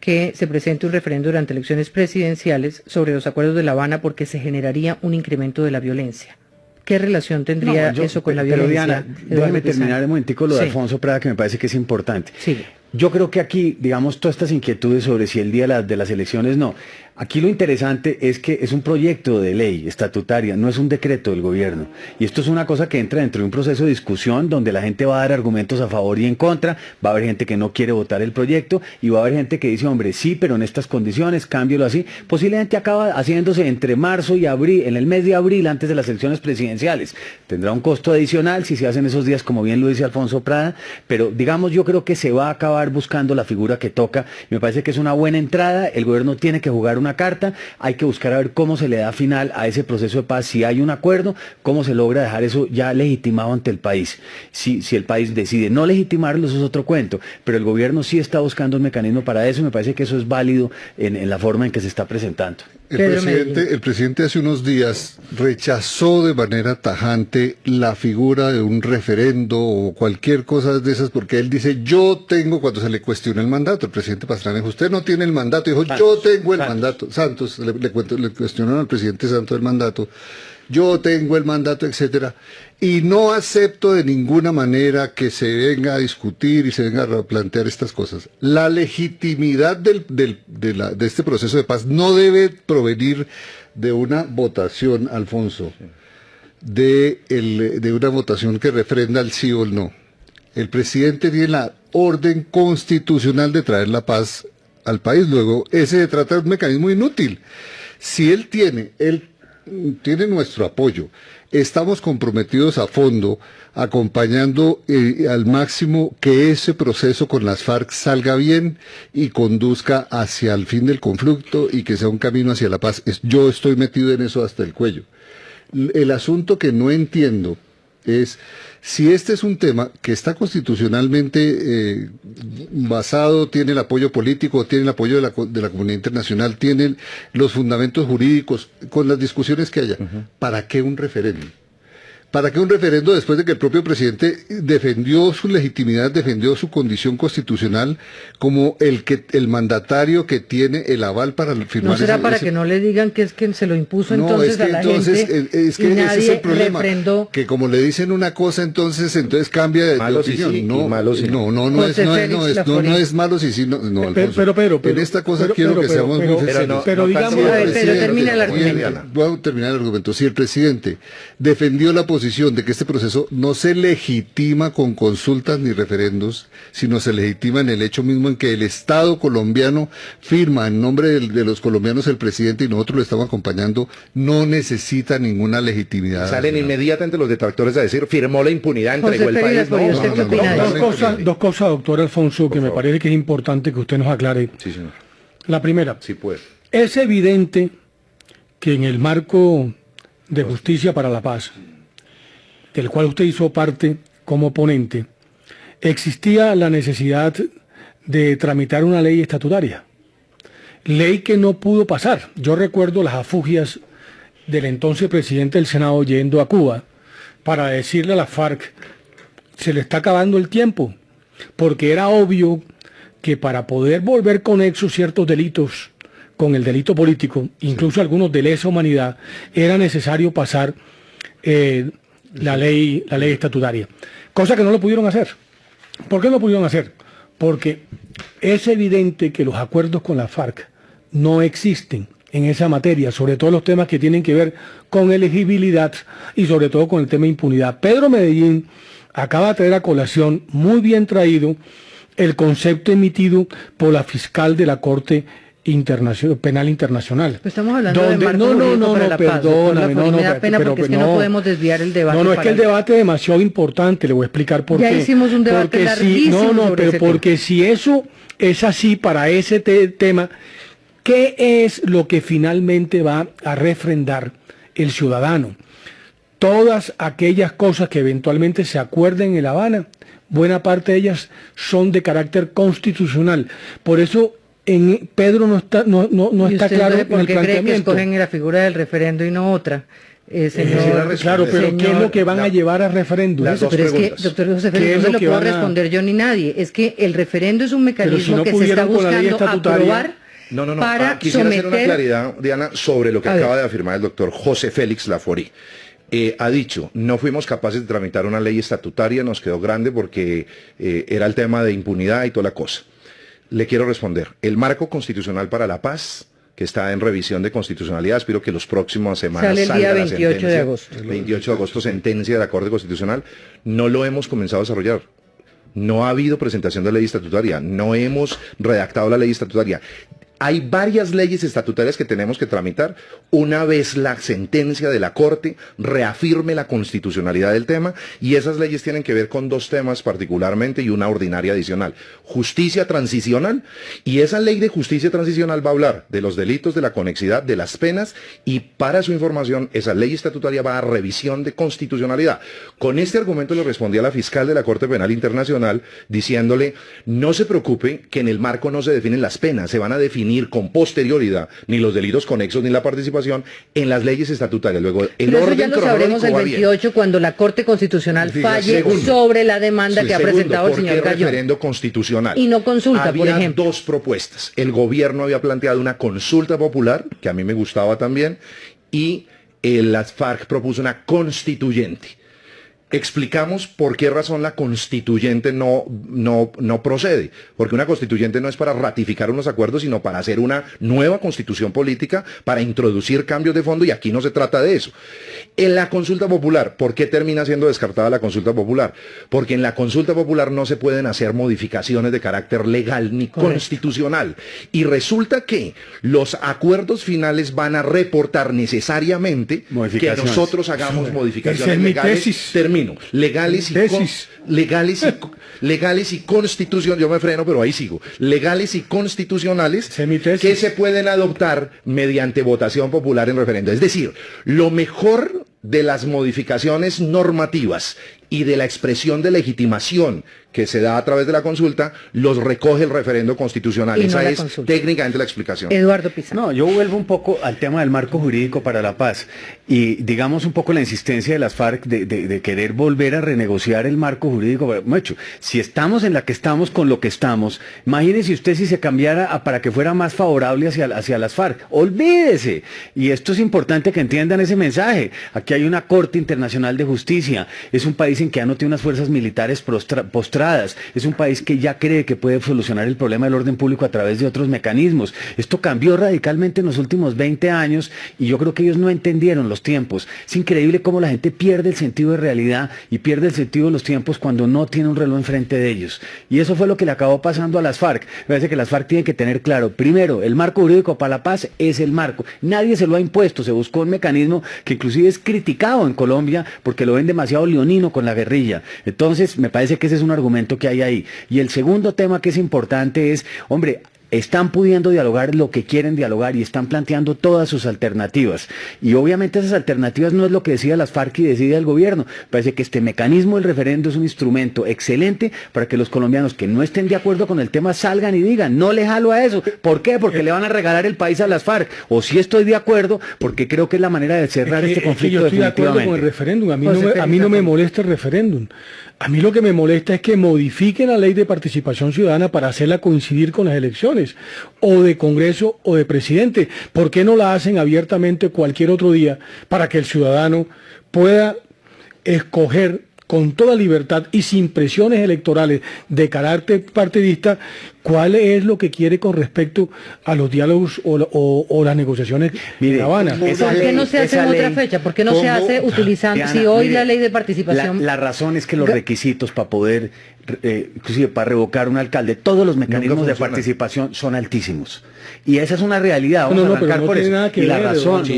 que se presente un referendo durante elecciones presidenciales sobre los acuerdos de La Habana porque se generaría un incremento de la violencia. ¿Qué relación tendría eso con la pero violencia? Diana, Eduardo déjeme Pizarro? terminar un momentico lo de Sí. Alfonso Prada, que me parece que es importante. Sigue. Yo creo que aquí, digamos, todas estas inquietudes sobre si el día de las elecciones no. Aquí lo interesante es que es un proyecto de ley estatutaria, no es un decreto del gobierno. Y esto es una cosa que entra dentro de un proceso de discusión donde la gente va a dar argumentos a favor y en contra, va a haber gente que no quiere votar el proyecto y va a haber gente que dice, hombre, sí, pero en estas condiciones, cámbialo así. Posiblemente acaba haciéndose entre marzo y abril, en el mes de abril, antes de las elecciones presidenciales. Tendrá un costo adicional si se hacen esos días, como bien lo dice Alfonso Prada, pero digamos, yo creo que se va a acabar buscando la figura que toca. Me parece que es una buena entrada, el gobierno tiene que jugar una carta, hay que buscar a ver cómo se le da final a ese proceso de paz, si hay un acuerdo, cómo se logra dejar eso ya legitimado ante el país. Si el país decide no legitimarlo, eso es otro cuento, pero el gobierno sí está buscando un mecanismo para eso, y me parece que eso es válido en la forma en que se está presentando. Pedro Medellín. El presidente hace unos días rechazó de manera tajante la figura de un referendo o cualquier cosa de esas, porque él dice, yo tengo, cuando se le cuestiona el mandato, el presidente Pastrana dijo, usted no tiene el mandato, dijo, yo tengo el mandato. Santos, le cuestionaron al presidente Santos el mandato, yo tengo el mandato, etcétera, y no acepto de ninguna manera que se venga a discutir y se venga a plantear estas cosas. La legitimidad de este proceso de paz no debe provenir de una votación, Alfonso, de una votación que refrenda el sí o el no. El presidente tiene la orden constitucional de traer la paz al país. Luego, ese se trata de un mecanismo inútil. Si él tiene nuestro apoyo, estamos comprometidos a fondo, acompañando al máximo que ese proceso con las FARC salga bien y conduzca hacia el fin del conflicto y que sea un camino hacia la paz. Yo estoy metido en eso hasta el cuello. El asunto que no entiendo es si este es un tema que está constitucionalmente basado, tiene el apoyo político, tiene el apoyo de la comunidad internacional, tiene los fundamentos jurídicos, con las discusiones que haya. ¿Para qué un referéndum? ¿Para qué un referendo después de que el propio presidente defendió su legitimidad, defendió su condición constitucional como el mandatario que tiene el aval para firmar? ¿No será para que no le digan que es quien se lo impuso entonces a la gente es que y ese nadie es el problema, refrendó? que como le dicen una cosa entonces cambia de opinión. Sí, no, malo sí. No es malo si sí, no, Alfonso. Pero, en esta cosa quiero que seamos muy sinceros. Pero digamos, pero termina el argumento. Voy a terminar el argumento. Si el presidente defendió la posición de que este proceso no se legitima con consultas ni referendos, sino se legitima en el hecho mismo en que el Estado colombiano firma en nombre de los colombianos el presidente y nosotros lo estamos acompañando, no necesita ninguna legitimidad. Salen inmediatamente los detractores a decir, firmó la impunidad, entregó el país. Dos cosas, doctor Alfonso, que me parece que es importante que usted nos aclare. Sí, señor. La primera, Sí, pues. es evidente que en el marco de Justicia para la Paz, del cual usted hizo parte como ponente, existía la necesidad de tramitar una ley estatutaria, ley que no pudo pasar. Yo recuerdo las afugias del entonces presidente del Senado yendo a Cuba para decirle a la FARC, se le está acabando el tiempo, porque era obvio que para poder volver conexos ciertos delitos con el delito político, incluso algunos de lesa humanidad, era necesario pasar la ley estatutaria, cosa que no lo pudieron hacer. ¿Por qué no lo pudieron hacer? Porque es evidente que los acuerdos con la FARC no existen en esa materia, sobre todo los temas que tienen que ver con elegibilidad y sobre todo con el tema de impunidad. Pedro Medellín acaba de traer a colación, muy bien traído, el concepto emitido por la fiscal de la Corte Penal Internacional. Pues estamos hablando de marco jurídico para la paz, perdóname, me da pena porque es que no podemos desviar el debate. No, es que el debate es demasiado importante, le voy a explicar por qué. Ya hicimos un debate larguísimo sobre ese tema. Porque si eso es así para ese tema, ¿qué es lo que finalmente va a refrendar el ciudadano? Todas aquellas cosas que eventualmente se acuerden en La Habana, buena parte de ellas son de carácter constitucional. Por eso Pedro no está claro en ¿por qué el cree que planteamiento? escogen la figura del referendo y no otra? Señor, claro, pero ¿qué es lo que van a llevar a referéndum? Las dos pero es que, preguntas. doctor José ¿Qué Félix, es no se lo lo que puedo van a- responder yo ni nadie. Es que el referendo es un mecanismo no que se está pudieron con la ley buscando estatutaria. aprobar No. para Quisiera hacer una someter... claridad, Diana, sobre lo que A ver. acaba de afirmar el doctor José Félix Laforí. Ha dicho, no fuimos capaces de tramitar una ley estatutaria, nos quedó grande porque era el tema de impunidad y toda la cosa. Le quiero responder, el marco constitucional para la paz, que está en revisión de constitucionalidad, espero que los próximos semanas Sale el día salga la 28 de sentencia, agosto. 28 de agosto, sentencia de la Corte Constitucional, no lo hemos comenzado a desarrollar. No ha habido presentación de ley estatutaria, no hemos redactado la ley estatutaria. Hay varias leyes estatutarias que tenemos que tramitar una vez la sentencia de la Corte reafirme la constitucionalidad del tema, y esas leyes tienen que ver con dos temas particularmente y una ordinaria adicional. Justicia transicional, y esa ley de justicia transicional va a hablar de los delitos, de la conexidad, de las penas, y para su información, esa ley estatutaria va a revisión de constitucionalidad. Con este argumento le respondí a la fiscal de la Corte Penal Internacional diciéndole, no se preocupe que en el marco no se definen las penas, se van a definir con posterioridad ni los delitos conexos ni la participación en las leyes estatutarias. Luego, el Pero eso ya orden lo sabremos cronológico el va bien. 28 cuando la Corte Constitucional falle Segundo. sobre la demanda que ha Segundo, presentado el ¿por qué señor Gallón. referendo constitucional? Y no consulta, Había por ejemplo. dos propuestas. El gobierno había planteado una consulta popular, que a mí me gustaba también, y las FARC propuso una constituyente. Explicamos por qué razón la constituyente no procede. Porque una constituyente no es para ratificar unos acuerdos, sino para hacer una nueva constitución política, para introducir cambios de fondo, y aquí no se trata de eso. En la consulta popular, ¿por qué termina siendo descartada la consulta popular? Porque en la consulta popular no se pueden hacer modificaciones de carácter legal ni constitucional. Y resulta que los acuerdos finales van a reportar necesariamente que nosotros hagamos modificaciones legales. Legales y constitucionales, yo me freno, pero ahí sigo. Legales y constitucionales que se pueden adoptar mediante votación popular en referendo. Es decir, lo mejor de las modificaciones normativas y de la expresión de legitimación que se da a través de la consulta, los recoge el referendo constitucional. Y no Esa es consulta. técnicamente la explicación. Eduardo Pizarro. No, yo vuelvo un poco al tema del marco jurídico para la paz y digamos un poco la insistencia de las FARC de querer volver a renegociar el marco jurídico. Mucho, si estamos en la que estamos con lo que estamos, imagínese usted si se cambiara para que fuera más favorable hacia las FARC. Olvídese. Y esto es importante que entiendan ese mensaje. Aquí hay una Corte Internacional de Justicia. Es un país en que ya no tiene unas fuerzas militares postradas. Es un país que ya cree que puede solucionar el problema del orden público a través de otros mecanismos. Esto cambió radicalmente en los últimos 20 años y yo creo que ellos no entendieron los tiempos. Es increíble cómo la gente pierde el sentido de realidad y pierde el sentido de los tiempos cuando no tiene un reloj enfrente de ellos. Y eso fue lo que le acabó pasando a las FARC. Me parece que las FARC tienen que tener claro, primero, el marco jurídico para la paz es el marco. Nadie se lo ha impuesto, se buscó un mecanismo que inclusive es criticado en Colombia porque lo ven demasiado leonino con la guerrilla. Entonces, me parece que ese es un argumento que hay ahí. Y el segundo tema que es importante es, hombre, están pudiendo dialogar lo que quieren dialogar y están planteando todas sus alternativas. Y obviamente esas alternativas no es lo que decida las FARC y decide el gobierno. Parece que este mecanismo del referendo es un instrumento excelente para que los colombianos que no estén de acuerdo con el tema salgan y digan, no le jalo a eso. ¿Por qué? Porque le van a regalar el país a las FARC. O si estoy de acuerdo, porque creo que es la manera de cerrar este conflicto yo estoy de acuerdo con el referéndum. A mí no me molesta el referéndum. A mí lo que me molesta es que modifiquen la ley de participación ciudadana para hacerla coincidir con las elecciones, o de Congreso o de presidente. ¿Por qué no la hacen abiertamente cualquier otro día para que el ciudadano pueda escoger con toda libertad y sin presiones electorales de carácter partidista cuál es lo que quiere con respecto a los diálogos o las negociaciones en La Habana? ¿Por qué no se hace en otra fecha? ¿Por qué no se hace utilizando, Diana, si hoy mire, la ley de participación... La razón es que los requisitos para poder, inclusive para revocar un alcalde, todos los mecanismos de participación son altísimos. Y esa es una realidad, vamos a arrancar por eso. Y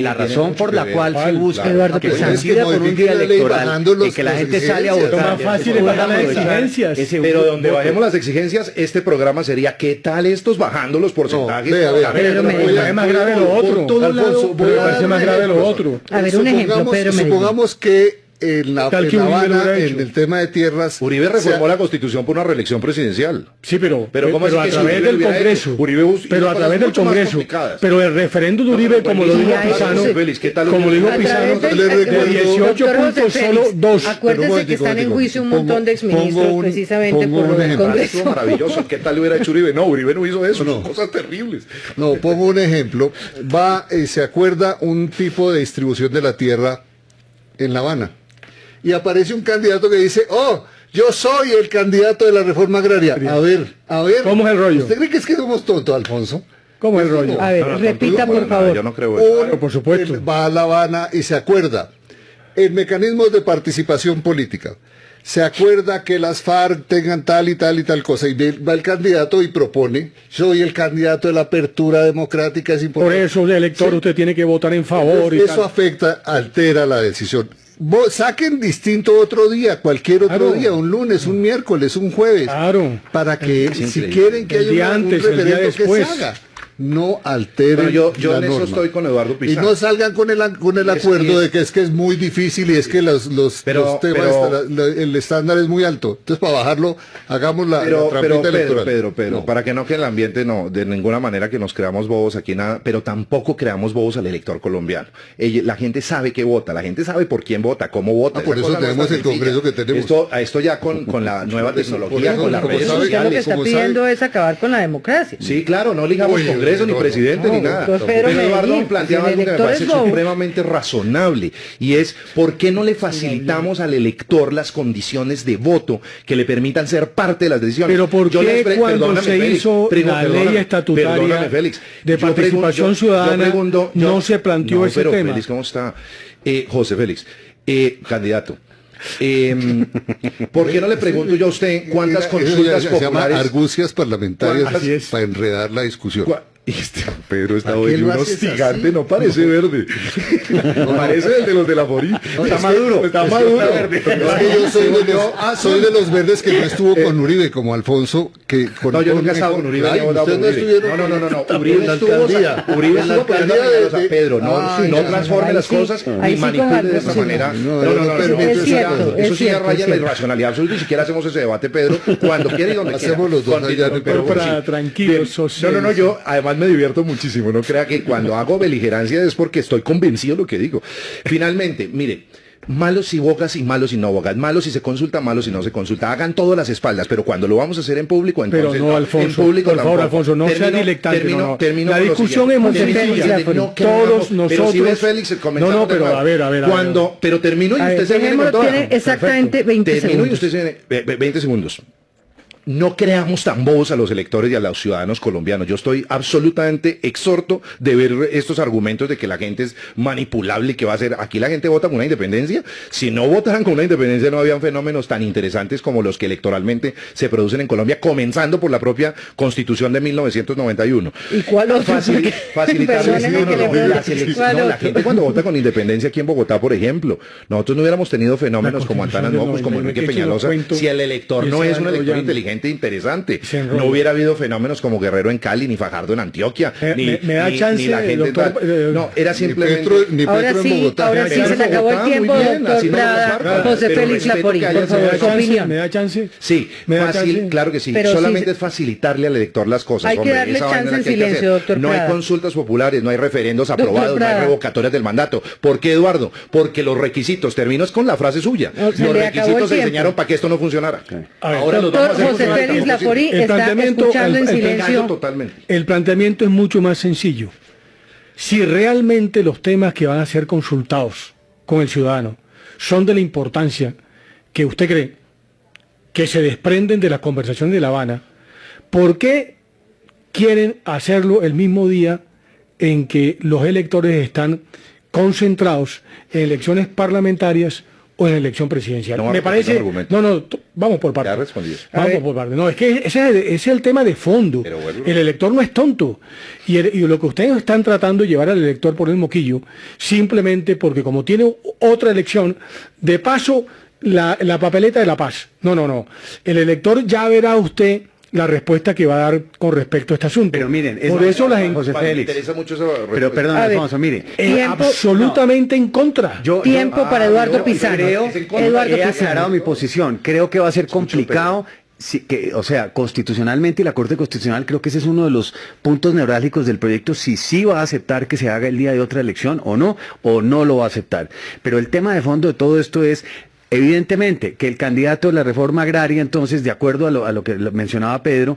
la razón por la cual se busca Eduardo que Pizarro. coincida con un día electoral y que la gente sale a votar. Lo más fácil es bajar las exigencias. Pero donde bajemos las exigencias, este programa sería ¿qué tal estos bajando los porcentajes? Pero me parece más grave lo otro. Alfonso, me parece más grave lo otro. A ver, un ejemplo, Pedro Medellín. Supongamos que en La Habana, en el tema de tierras... Uribe reformó la Constitución por una reelección presidencial. Sí, pero ¿cómo a través del Congreso. Pero a través del Congreso. Pero el referéndum de Uribe, como lo dijo Pisano, como lo dijo Pisano, de 18 puntos, solo 2. Acuérdense que están en juicio un montón de exministros precisamente por lo del Congreso. Maravilloso. ¿Qué tal hubiera hecho Uribe? No, Uribe no hizo eso. Son cosas terribles. No, pongo un ejemplo. Se acuerda un tipo de distribución de la tierra en La Habana. Y aparece un candidato que dice, yo soy el candidato de la reforma agraria. A ver. ¿Cómo es el rollo? ¿Usted cree que es que somos tontos, Alfonso? ¿Cómo es el rollo? A ver, repita por favor. Yo no creo eso. Claro, por supuesto. Va a La Habana y se acuerda. En mecanismos de participación política. Se acuerda que las FARC tengan tal y tal y tal cosa. Y va el candidato y propone, soy el candidato de la apertura democrática. Es importante. Por eso, el elector, usted tiene que votar en favor. Entonces, eso afecta, altera la decisión. Saquen distinto otro día, cualquier otro día, un lunes, un miércoles, un jueves, claro, para que si quieren que haya un referendo que se haga, no alteren yo la en eso norma. estoy con Eduardo Pizarro. Y no salgan con el acuerdo de que es muy difícil y es que los temas, el estándar es muy alto. Entonces, para bajarlo, hagamos la trampita electoral. Pedro, para que no quede el ambiente, no, de ninguna manera que nos creamos bobos aquí, nada, pero tampoco creamos bobos al elector colombiano. La gente sabe qué vota, la gente sabe por quién vota, cómo vota. Por eso tenemos el Congreso que tenemos. Esto ya con la nueva tecnología, con las redes Usted lo que sociales. está pidiendo es acabar con la democracia. Sí, claro, no ligamos Congreso Congreso, ni presidente, ni nada. doctor Pero Pedro Eduardo Medellín, planteaba el algo que me elector parece es bobo. supremamente razonable, y es ¿por qué no le facilitamos al elector las condiciones de voto que le permitan ser parte de las decisiones? Pero ¿por Yo qué les cuando perdóname, se Félix, hizo la ley perdóname, estatutaria Félix. de Yo participación ciudadana, no se planteó ese pero tema? Félix, ¿cómo está? José Félix, candidato. ¿Por qué no le pregunto yo a usted cuántas Eso consultas se llama populares? argucias parlamentarias ¿Cuántas? para enredar la discusión. Pedro está ¿Para hoy qué lo un haces hostigante, así? no parece verde. Parece el de los de la Forí. Está maduro. Está maduro. Es que yo soy de los verdes que no estuvo con Uribe, como Alfonso, que No, yo nunca he estado con Uribe. Ay, ni he votado ustedes por no Uribe. estuvieron No. Uribe estuvo apoyando a Peñalosa. Pedro, no transforme las cosas ahí ni sí manipule de con esa algo, manera. sí. No. Pero es cierto, Eso es sí ya cierto, raya es la cierto. irracionalidad absoluta. Ni siquiera hacemos ese debate, Pedro, cuando quiera y donde quiera. Hacemos los dos allá en el Pero Para sí. tranquilos, Bien. No, yo además me divierto muchísimo, no crea que cuando hago beligerancia es porque estoy convencido de lo que digo. Finalmente, mire, malos si bocas y malos si no bocas, malos si se consulta, malos si no se consulta, hagan todas las espaldas, pero cuando lo vamos a hacer en público, entonces Pero no, Alfonso, en público por favor, tampoco. Alfonso, no sea dilectante, Termino La con lo discusión es muy siguiente. sencilla. No, Todos pero si ves, nosotros... Félix, comenzamos No, de pero nuevo. a ver. Cuando, pero termino y A ver, usted se viene con dejémoslo, toda. tiene exactamente 20 Termino y segundos. usted se viene 20 segundos. No creamos tan bobos a los electores y a los ciudadanos colombianos. Yo estoy absolutamente exhorto de ver estos argumentos de que la gente es manipulable y que va a ser... Aquí la gente vota con una independencia. Si no votaran con una independencia no habían fenómenos tan interesantes como los que electoralmente se producen en Colombia, comenzando por la propia Constitución de 1991. ¿Y cuál otro? Facilitarles Perdóneme que le pregunte, las elecciones. ¿cuál No, la otro? gente cuando vota con independencia aquí en Bogotá, por ejemplo, nosotros no hubiéramos tenido fenómenos como Antanas Constitución del Mocos, como 99, Enrique que esto lo Peñalosa, cuento, si el elector y no se es un va elector enrollando. inteligente e interesante. Se enrolla. No hubiera habido fenómenos como Guerrero en Cali, ni Fajardo en Antioquia, Me da chance, ni la gente doctor, tal. No, era simplemente... Ni Ahora Petro en sí, Bogotá. ahora sí Claro, se le acabó el Bogotá, tiempo, muy bien, doctor así no Prada. nos marca, José pero Félix respeto Laforí, que por haya favor, ese su opinión. ¿Me da chance? Sí, ¿Me da fácil, chance? claro que sí. Pero Solamente sí, es facilitarle al elector las cosas. hay que hombre, darle esa vaina chance es la en que hay que hacer. silencio, doctor No hay Prada. consultas populares, no hay referendos Doctor aprobados, no hay Prada. revocatorias del mandato. ¿Por qué, Eduardo? Porque los requisitos, terminos con la frase suya. No, se Los le acabó el requisitos se tiempo. diseñaron para que esto no funcionara. A ver, Ahora los Doctor vamos a hacer José funcionar, Félix tampoco Laforí sirve. El está planteamiento- escuchando en el- el- silencio. Totalmente. El planteamiento es mucho más sencillo. Si realmente los temas que van a ser consultados con el ciudadano son de la importancia que usted cree que se desprenden de las conversaciones de La Habana, ¿por qué quieren hacerlo el mismo día en que los electores están concentrados en elecciones parlamentarias o en elección presidencial? No va a Me repetir parece... el argumento. Vamos por partes. Ya respondido. Vamos por partes. No, es que ese es el tema de fondo. Pero bueno. El elector no es tonto. Y lo que ustedes están tratando de llevar al elector por el moquillo, simplemente porque como tiene otra elección, de paso, la papeleta de la paz. No. El elector ya verá usted la respuesta que va a dar con respecto a este asunto. Pero miren, por eso las José Me Félix. interesa mucho esa Pero respuesta. perdón, A ver. Alfonso, mire. Tiempo- absolutamente en contra. Tiempo para Eduardo Pizarro. Creo, Eduardo he Pizarro. aclarado mi posición. Creo que va a ser complicado. O sea, constitucionalmente y la Corte Constitucional, creo que ese es uno de los puntos neurálgicos del proyecto, si sí va a aceptar que se haga el día de otra elección o no lo va a aceptar. Pero el tema de fondo de todo esto es, evidentemente, que el candidato de la reforma agraria, entonces, de acuerdo a lo que mencionaba Pedro,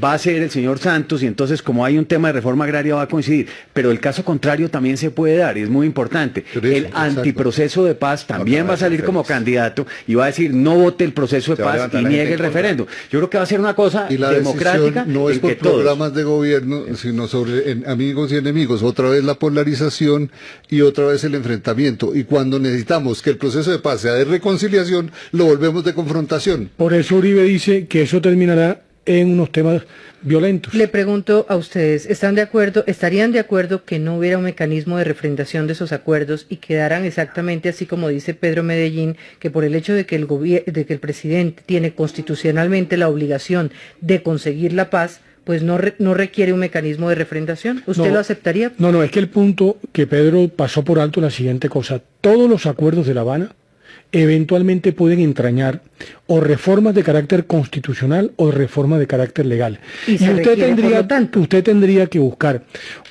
va a ser el señor Santos, y entonces, como hay un tema de reforma agraria, va a coincidir. Pero el caso contrario también se puede dar, y es muy importante. Pero eso, El exacto. antiproceso de paz también No, va a salir como Félix. candidato y va a decir no vote el proceso de Se va a paz levantar y la niegue gente el en contra. referéndum. Yo creo que va a ser una cosa Y la democrática decisión no es en por que todos... programas de gobierno, sino sobre amigos y enemigos. Otra vez la polarización y otra vez el enfrentamiento. Y cuando necesitamos que el proceso de paz sea de reconciliación, lo volvemos de confrontación. Por eso Uribe dice que eso terminará en unos temas violentos. Le pregunto a ustedes, estarían de acuerdo que no hubiera un mecanismo de refrendación de esos acuerdos y quedaran exactamente así como dice Pedro Medellín, que por el hecho de que el presidente tiene constitucionalmente la obligación de conseguir la paz, pues no requiere un mecanismo de refrendación? ¿Usted No. lo aceptaría? No, es que el punto que Pedro pasó por alto es la siguiente cosa. Todos los acuerdos de La Habana eventualmente pueden entrañar o reformas de carácter constitucional o reformas de carácter legal. Y se requiere, por lo tanto. usted tendría que buscar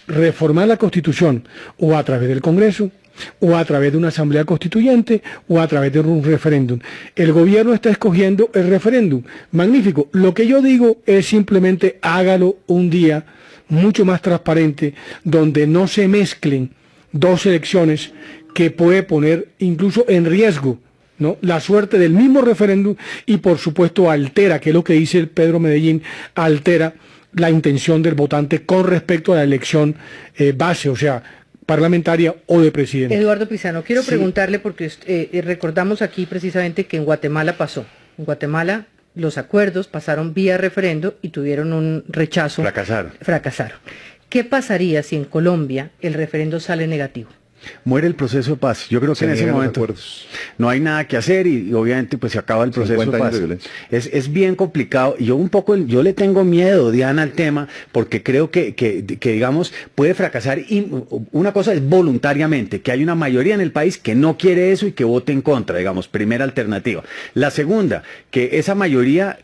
reformar la Constitución o a través del Congreso, o a través de una asamblea constituyente, o a través de un referéndum. El gobierno está escogiendo el referéndum. Magnífico. Lo que yo digo es simplemente hágalo un día mucho más transparente, donde no se mezclen dos elecciones que puede poner incluso en riesgo, ¿no?, la suerte del mismo referéndum y por supuesto altera, que es lo que dice Pedro Medellín, altera la intención del votante con respecto a la elección base, o sea, parlamentaria o de presidente. Eduardo Pisano, quiero preguntarle porque recordamos aquí precisamente que en Guatemala pasó. En Guatemala los acuerdos pasaron vía referendo y tuvieron un rechazo. Fracasaron. ¿Qué pasaría si en Colombia el referendo sale negativo? Muere el proceso de paz. Yo creo que en ese momento no hay nada que hacer y obviamente pues se acaba el proceso de paz. Es bien complicado y yo le tengo miedo, Diana, al tema porque creo que digamos puede fracasar y una cosa es voluntariamente, que hay una mayoría en el país que no quiere eso y que vote en contra, digamos, primera alternativa. La segunda, que esa mayoría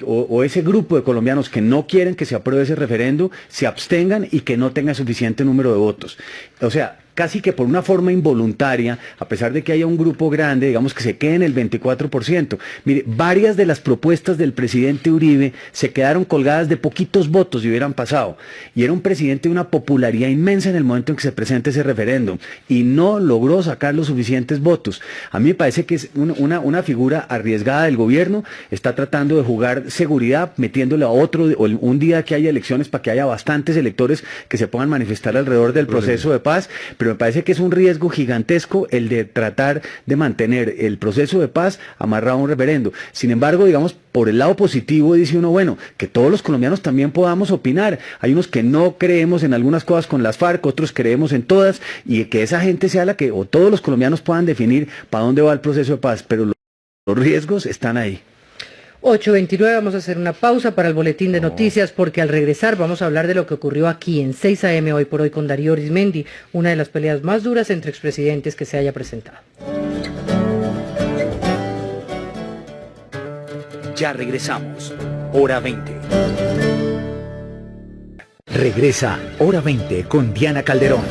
o ese grupo de colombianos que no quieren que se apruebe ese referendo se abstengan y que no tenga suficiente número de votos. O sea, casi que por una forma involuntaria, a pesar de que haya un grupo grande, digamos que se quede en el 24%. Mire, varias de las propuestas del presidente Uribe se quedaron colgadas de poquitos votos y hubieran pasado. Y era un presidente de una popularidad inmensa en el momento en que se presenta ese referéndum y no logró sacar los suficientes votos. A mí me parece que es una figura arriesgada del gobierno, está tratando de jugar seguridad, metiéndole a un día que haya elecciones para que haya bastantes electores que se puedan manifestar alrededor del proceso de paz, pero me parece que es un riesgo gigantesco el de tratar de mantener el proceso de paz amarrado a un referendo. Sin embargo, digamos, por el lado positivo dice uno, bueno, que todos los colombianos también podamos opinar. Hay unos que no creemos en algunas cosas con las FARC, otros creemos en todas, y que esa gente sea la que, o todos los colombianos puedan definir para dónde va el proceso de paz, pero los riesgos están ahí. 8:29, vamos a hacer una pausa para el boletín de noticias porque al regresar vamos a hablar de lo que ocurrió aquí en 6 AM hoy por hoy con Darío Arizmendi, una de las peleas más duras entre expresidentes que se haya presentado. Ya regresamos, hora 20. Regresa, hora 20 con Diana Calderón.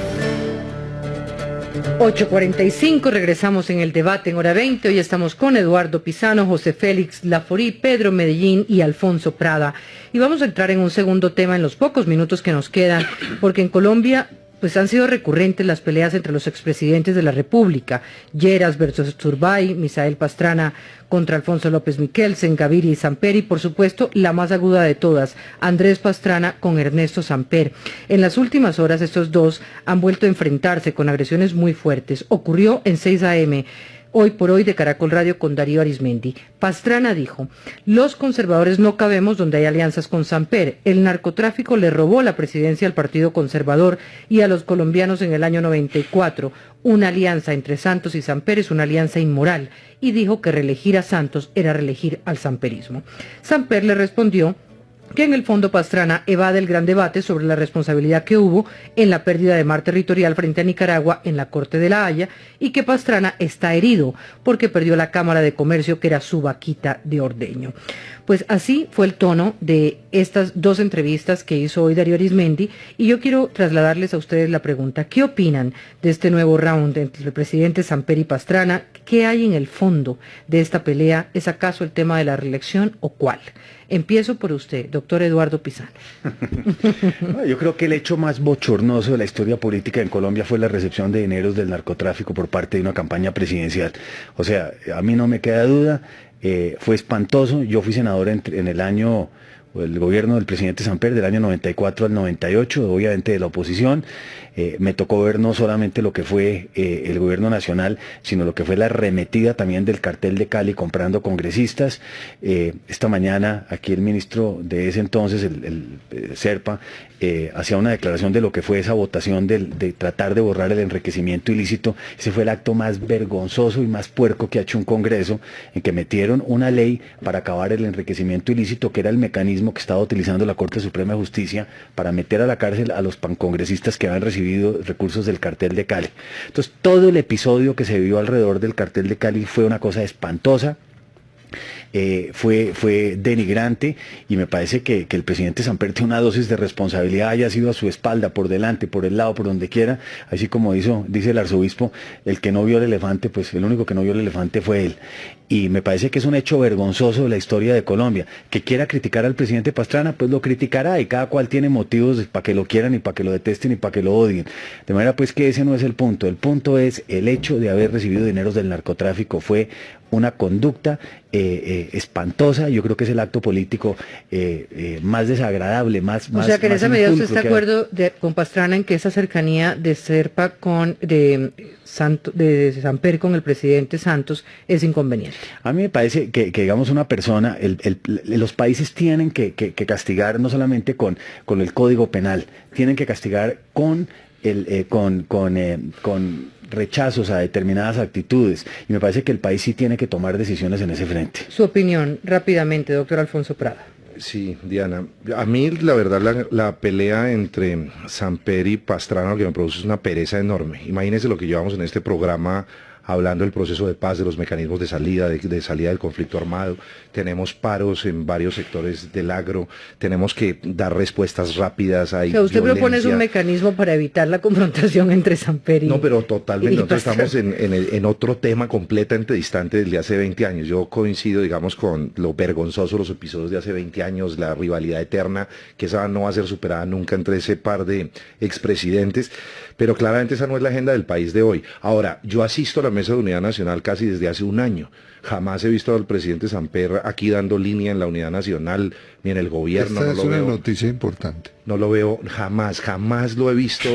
8:45, regresamos en el debate en hora 20. Hoy estamos con Eduardo Pisano, José Félix Laforí, Pedro Medellín y Alfonso Prada. Y vamos a entrar en un segundo tema en los pocos minutos que nos quedan, porque en Colombia pues han sido recurrentes las peleas entre los expresidentes de la República, Lleras versus Turbay, Misael Pastrana contra Alfonso López Miquelsen, Gaviria y Samper, y por supuesto la más aguda de todas, Andrés Pastrana con Ernesto Samper. En las últimas horas estos dos han vuelto a enfrentarse con agresiones muy fuertes. Ocurrió en 6 AM. Hoy por hoy de Caracol Radio con Darío Arizmendi. Pastrana dijo, los conservadores no cabemos donde hay alianzas con Samper. El narcotráfico le robó la presidencia al Partido Conservador y a los colombianos en el año 94. Una alianza entre Santos y Samper es una alianza inmoral. Y dijo que reelegir a Santos era reelegir al samperismo. Samper le respondió que en el fondo Pastrana evade el gran debate sobre la responsabilidad que hubo en la pérdida de mar territorial frente a Nicaragua en la Corte de la Haya y que Pastrana está herido porque perdió la Cámara de Comercio que era su vaquita de ordeño. Pues así fue el tono de estas dos entrevistas que hizo hoy Darío Arizmendi y yo quiero trasladarles a ustedes la pregunta, ¿qué opinan de este nuevo round entre el presidente Samper y Pastrana? ¿Qué hay en el fondo de esta pelea? ¿Es acaso el tema de la reelección o cuál? Empiezo por usted, doctor Eduardo Pisano. Yo creo que el hecho más bochornoso de la historia política en Colombia fue la recepción de dineros del narcotráfico por parte de una campaña presidencial. O sea, a mí no me queda duda, fue espantoso. Yo fui senador en el año, el gobierno del presidente Samper, del año 94 al 98, obviamente de la oposición. Me tocó ver no solamente lo que fue el gobierno nacional, sino lo que fue la arremetida también del cartel de Cali comprando congresistas. Esta mañana aquí el ministro de ese entonces, el Serpa, hacía una declaración de lo que fue esa votación de tratar de borrar el enriquecimiento ilícito. Ese fue el acto más vergonzoso y más puerco que ha hecho un Congreso, en que metieron una ley para acabar el enriquecimiento ilícito, que era el mecanismo que estaba utilizando la Corte Suprema de Justicia para meter a la cárcel a los congresistas que habían recibido recursos del cartel de Cali. Entonces todo el episodio que se vivió alrededor del cartel de Cali fue una cosa espantosa. fue denigrante, y me parece que el presidente Samper tiene una dosis de responsabilidad, haya sido a su espalda, por delante, por el lado, por donde quiera, así como dice el arzobispo, el que no vio el elefante, pues el único que no vio el elefante fue él. Y me parece que es un hecho vergonzoso de la historia de Colombia. Que quiera criticar al presidente Pastrana, pues lo criticará, y cada cual tiene motivos para que lo quieran y para que lo detesten y para que lo odien. De manera pues que ese no es el punto. El punto es el hecho de haber recibido dineros del narcotráfico. Fue una conducta espantosa. Yo creo que es el acto político más desagradable, más... O sea que en esa medida usted está de impulcro acuerdo con Pastrana en que esa cercanía de Serpa de Samper con el presidente Santos es inconveniente. A mí me parece que digamos, una persona, los países tienen que castigar no solamente con el Código Penal, tienen que castigar con rechazos a determinadas actitudes, y me parece que el país sí tiene que tomar decisiones en ese frente. Su opinión, rápidamente, doctor Alfonso Prada. Sí, Diana, a mí la verdad la pelea entre Samper y Pastrana lo que me produce es una pereza enorme. Imagínense lo que llevamos en este programa hablando del proceso de paz, de los mecanismos de salida, de salida del conflicto armado. Tenemos paros en varios sectores del agro, tenemos que dar respuestas rápidas. Hay usted violencia. propone un mecanismo para evitar la confrontación entre Samper y... No, pero totalmente, nosotros Pastrana. estamos en otro tema completamente distante del de hace 20 años. Yo coincido, digamos, con lo vergonzoso, los episodios de hace 20 años, la rivalidad eterna, que esa no va a ser superada nunca entre ese par de expresidentes, pero claramente esa no es la agenda del país de hoy. Ahora, yo asisto a la Mesa de Unidad Nacional casi desde hace un año. Jamás he visto al presidente Samper aquí dando línea en la Unidad Nacional, ni en el gobierno. Esta no es lo una veo. noticia importante. No lo veo jamás lo he visto,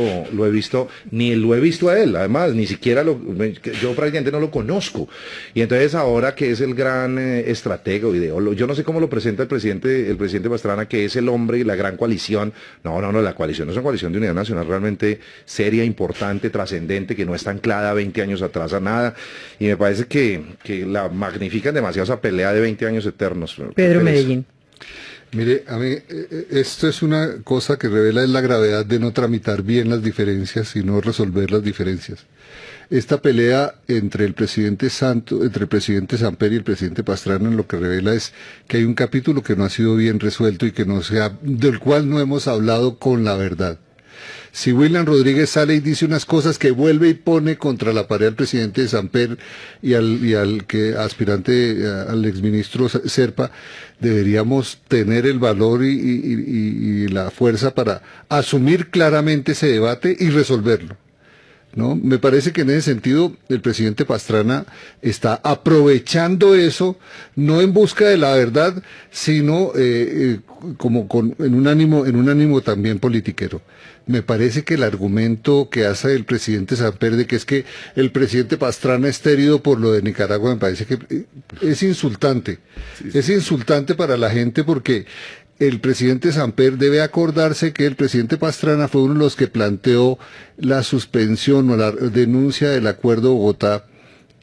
ni lo he visto a él, además, ni siquiera yo prácticamente no lo conozco. Y entonces ahora que es el gran estratega o ideólogo, yo no sé cómo lo presenta el presidente Pastrana, que es el hombre y la gran coalición. No, la coalición es una coalición de unidad nacional realmente seria, importante, trascendente, que no está anclada 20 años atrás a nada, y me parece que la magnifican demasiado esa pelea de 20 años eternos. Pedro Medellín. Mire, a mí esto es una cosa que revela la gravedad de no tramitar bien las diferencias y no resolver las diferencias. Esta pelea entre el presidente Samper y el presidente Pastrana lo que revela es que hay un capítulo que no ha sido bien resuelto y del cual no hemos hablado con la verdad. Si William Rodríguez sale y dice unas cosas que vuelve y pone contra la pared al presidente Samper y al aspirante, al exministro Serpa, deberíamos tener el valor y la fuerza para asumir claramente ese debate y resolverlo, ¿no? Me parece que en ese sentido el presidente Pastrana está aprovechando eso, no en busca de la verdad, sino en un ánimo también politiquero. Me parece que el argumento que hace el presidente Samper de que es que el presidente Pastrana está herido por lo de Nicaragua, me parece que es insultante. Sí. Es insultante para la gente, porque el presidente Samper debe acordarse que el presidente Pastrana fue uno de los que planteó la suspensión o la denuncia del Acuerdo de Bogotá,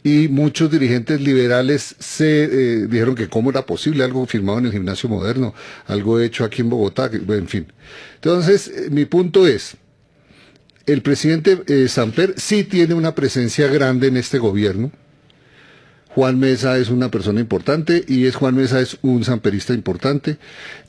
y muchos dirigentes liberales se dijeron que cómo era posible algo firmado en el Gimnasio Moderno, algo hecho aquí en Bogotá, en fin. Entonces, mi punto es, el presidente Samper sí tiene una presencia grande en este gobierno. Juan Mesa es una persona importante y Juan Mesa es un samperista importante.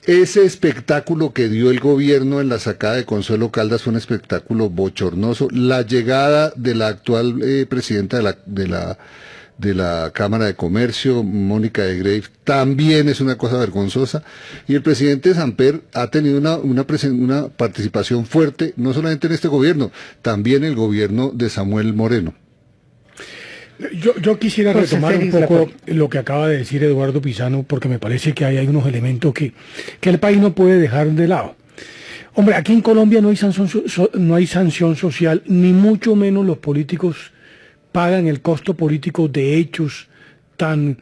Ese espectáculo que dio el gobierno en la sacada de Consuelo Caldas fue un espectáculo bochornoso. La llegada de la actual presidenta de la Cámara de Comercio, Mónica de Grave, también es una cosa vergonzosa. Y el presidente Samper ha tenido una participación fuerte, no solamente en este gobierno, también en el gobierno de Samuel Moreno. Yo quisiera retomar un poco lo que acaba de decir Eduardo Pisano, porque me parece que hay unos elementos que el país no puede dejar de lado. Hombre, aquí en Colombia no hay sanción social, ni mucho menos los políticos pagan el costo político de hechos tan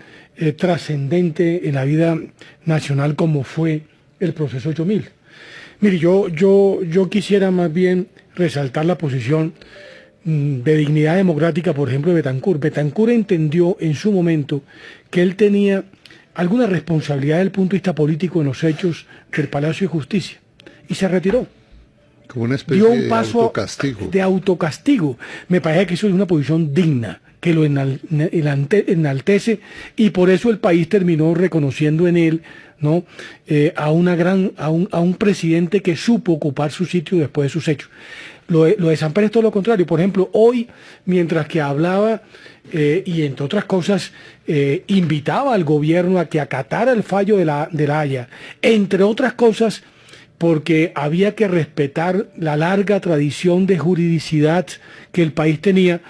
trascendente en la vida nacional como fue el proceso 8000. Mire, yo quisiera más bien resaltar la posición de dignidad democrática, por ejemplo, de Betancur. Betancur entendió en su momento que él tenía alguna responsabilidad desde el punto de vista político en los hechos del Palacio de Justicia y se retiró. Como una especie dio un de paso autocastigo. de autocastigo. Me parece que eso es una posición digna, que lo enaltece, y por eso el país terminó reconociendo en él, ¿no? a un presidente que supo ocupar su sitio después de sus hechos. Lo de Samper es todo lo contrario. Por ejemplo, hoy, mientras que hablaba, y entre otras cosas, invitaba al gobierno a que acatara el fallo de la Haya, entre otras cosas, porque había que respetar la larga tradición de juridicidad que el país tenía.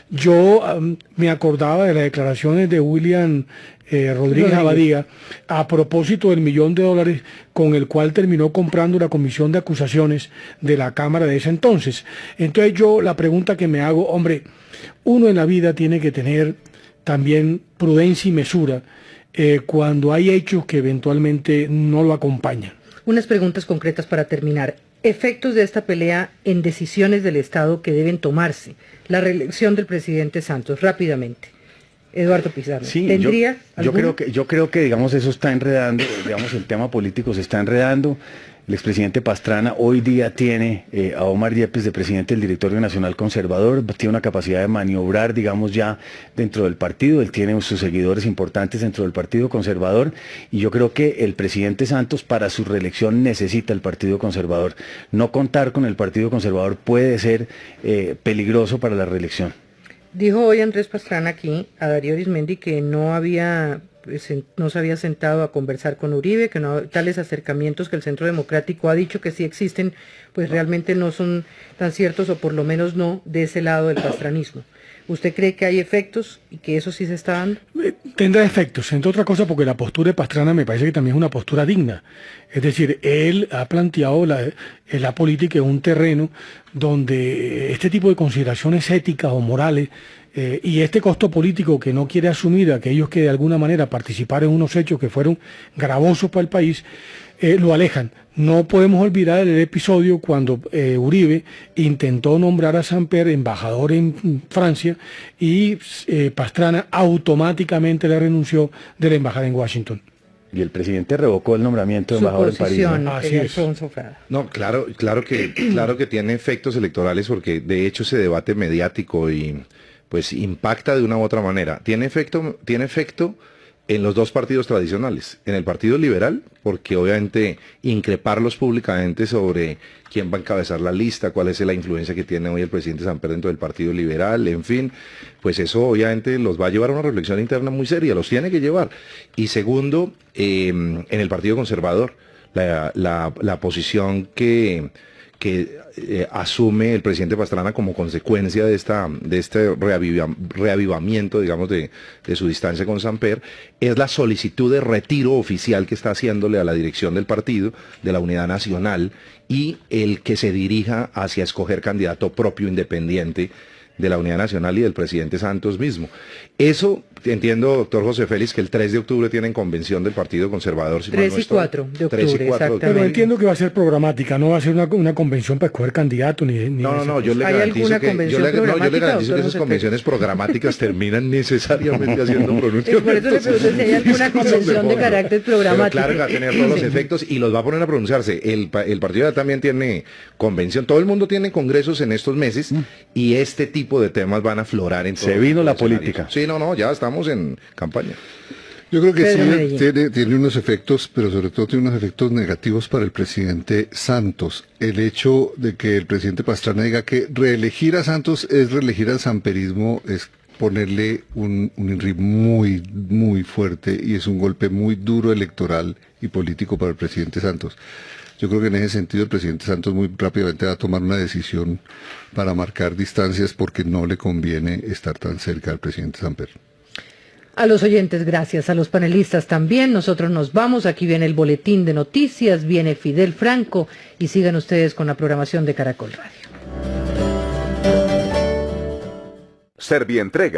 Yo me acordaba de las declaraciones de William Rodríguez Abadía a propósito del $1.000.000 con el cual terminó comprando la comisión de acusaciones de la Cámara de ese entonces. Entonces yo la pregunta que me hago, hombre, uno en la vida tiene que tener también prudencia y mesura cuando hay hechos que eventualmente no lo acompañan. Unas preguntas concretas para terminar. Efectos de esta pelea en decisiones del Estado que deben tomarse. La reelección del presidente Santos, rápidamente. Eduardo Pizarro, Sí, ¿tendría alguno? yo creo que digamos eso está enredando, digamos el tema político se está enredando. El expresidente Pastrana hoy día tiene a Omar Yepes de presidente del Directorio Nacional Conservador, tiene una capacidad de maniobrar, digamos, ya dentro del partido, él tiene sus seguidores importantes dentro del Partido Conservador, y yo creo que el presidente Santos para su reelección necesita el Partido Conservador. No contar con el Partido Conservador puede ser peligroso para la reelección. Dijo hoy Andrés Pastrana aquí a Darío Arizmendi que no se había sentado a conversar con Uribe, que no tales acercamientos que el Centro Democrático ha dicho que sí existen, pues realmente no son tan ciertos, o por lo menos no de ese lado del pastranismo. ¿Usted cree que hay efectos y que eso sí se está dando? Tendrá efectos, entre otras cosas porque la postura de Pastrana me parece que también es una postura digna. Es decir, él ha planteado la política en un terreno donde este tipo de consideraciones éticas o morales y este costo político que no quiere asumir aquellos que de alguna manera participaron en unos hechos que fueron gravosos para el país, lo alejan. No podemos olvidar el episodio cuando Uribe intentó nombrar a Samper embajador en Francia y Pastrana automáticamente le renunció de la embajada en Washington. Y el presidente revocó el nombramiento de embajador en París, ¿no? Así es. Alfonso Frada. No, claro que tiene efectos electorales porque de hecho ese debate mediático y pues impacta de una u otra manera. Tiene efecto en los dos partidos tradicionales, en el Partido Liberal, porque obviamente increparlos públicamente sobre quién va a encabezar la lista, cuál es la influencia que tiene hoy el presidente Samper dentro del Partido Liberal, en fin, pues eso obviamente los va a llevar a una reflexión interna muy seria, los tiene que llevar. Y segundo, en el Partido Conservador, la posición que asume el presidente Pastrana como consecuencia de este reavivamiento, digamos, de su distancia con Samper, es la solicitud de retiro oficial que está haciéndole a la dirección del partido, de la Unidad Nacional, y el que se dirija hacia escoger candidato propio independiente de la Unidad Nacional y del presidente Santos mismo. Eso, entiendo, doctor José Félix, que el 3 de octubre tienen convención del Partido Conservador. Si 3 y 4 de octubre, 3 y 4 de octubre. exactamente. Pero entiendo que va a ser programática, no va a ser una convención para escoger candidato ni No, yo le ¿Hay garantizo alguna convención programática, que doctor esas José convenciones programáticas terminan necesariamente haciendo pronunciamientos. Por eso le pregunto si hay alguna convención de carácter programático. Pero claro que va a tener todos los efectos y los va a poner a pronunciarse. El partido también tiene convención, todo el mundo tiene congresos en estos meses y este tipo de temas van a aflorar en todo. Se vino la escenario. política. Sí, ya estamos en campaña. Yo creo que Pedro sí Medellín. tiene unos efectos, pero sobre todo tiene unos efectos negativos para el presidente Santos. El hecho de que el presidente Pastrana diga que reelegir a Santos es reelegir al samperismo, es ponerle un INRI muy, muy fuerte y es un golpe muy duro electoral y político para el presidente Santos. Yo creo que en ese sentido el presidente Santos muy rápidamente va a tomar una decisión para marcar distancias porque no le conviene estar tan cerca al presidente Samper. A los oyentes, gracias. A los panelistas también. Nosotros nos vamos. Aquí viene el boletín de noticias, viene Fidel Franco y sigan ustedes con la programación de Caracol Radio. Servientrega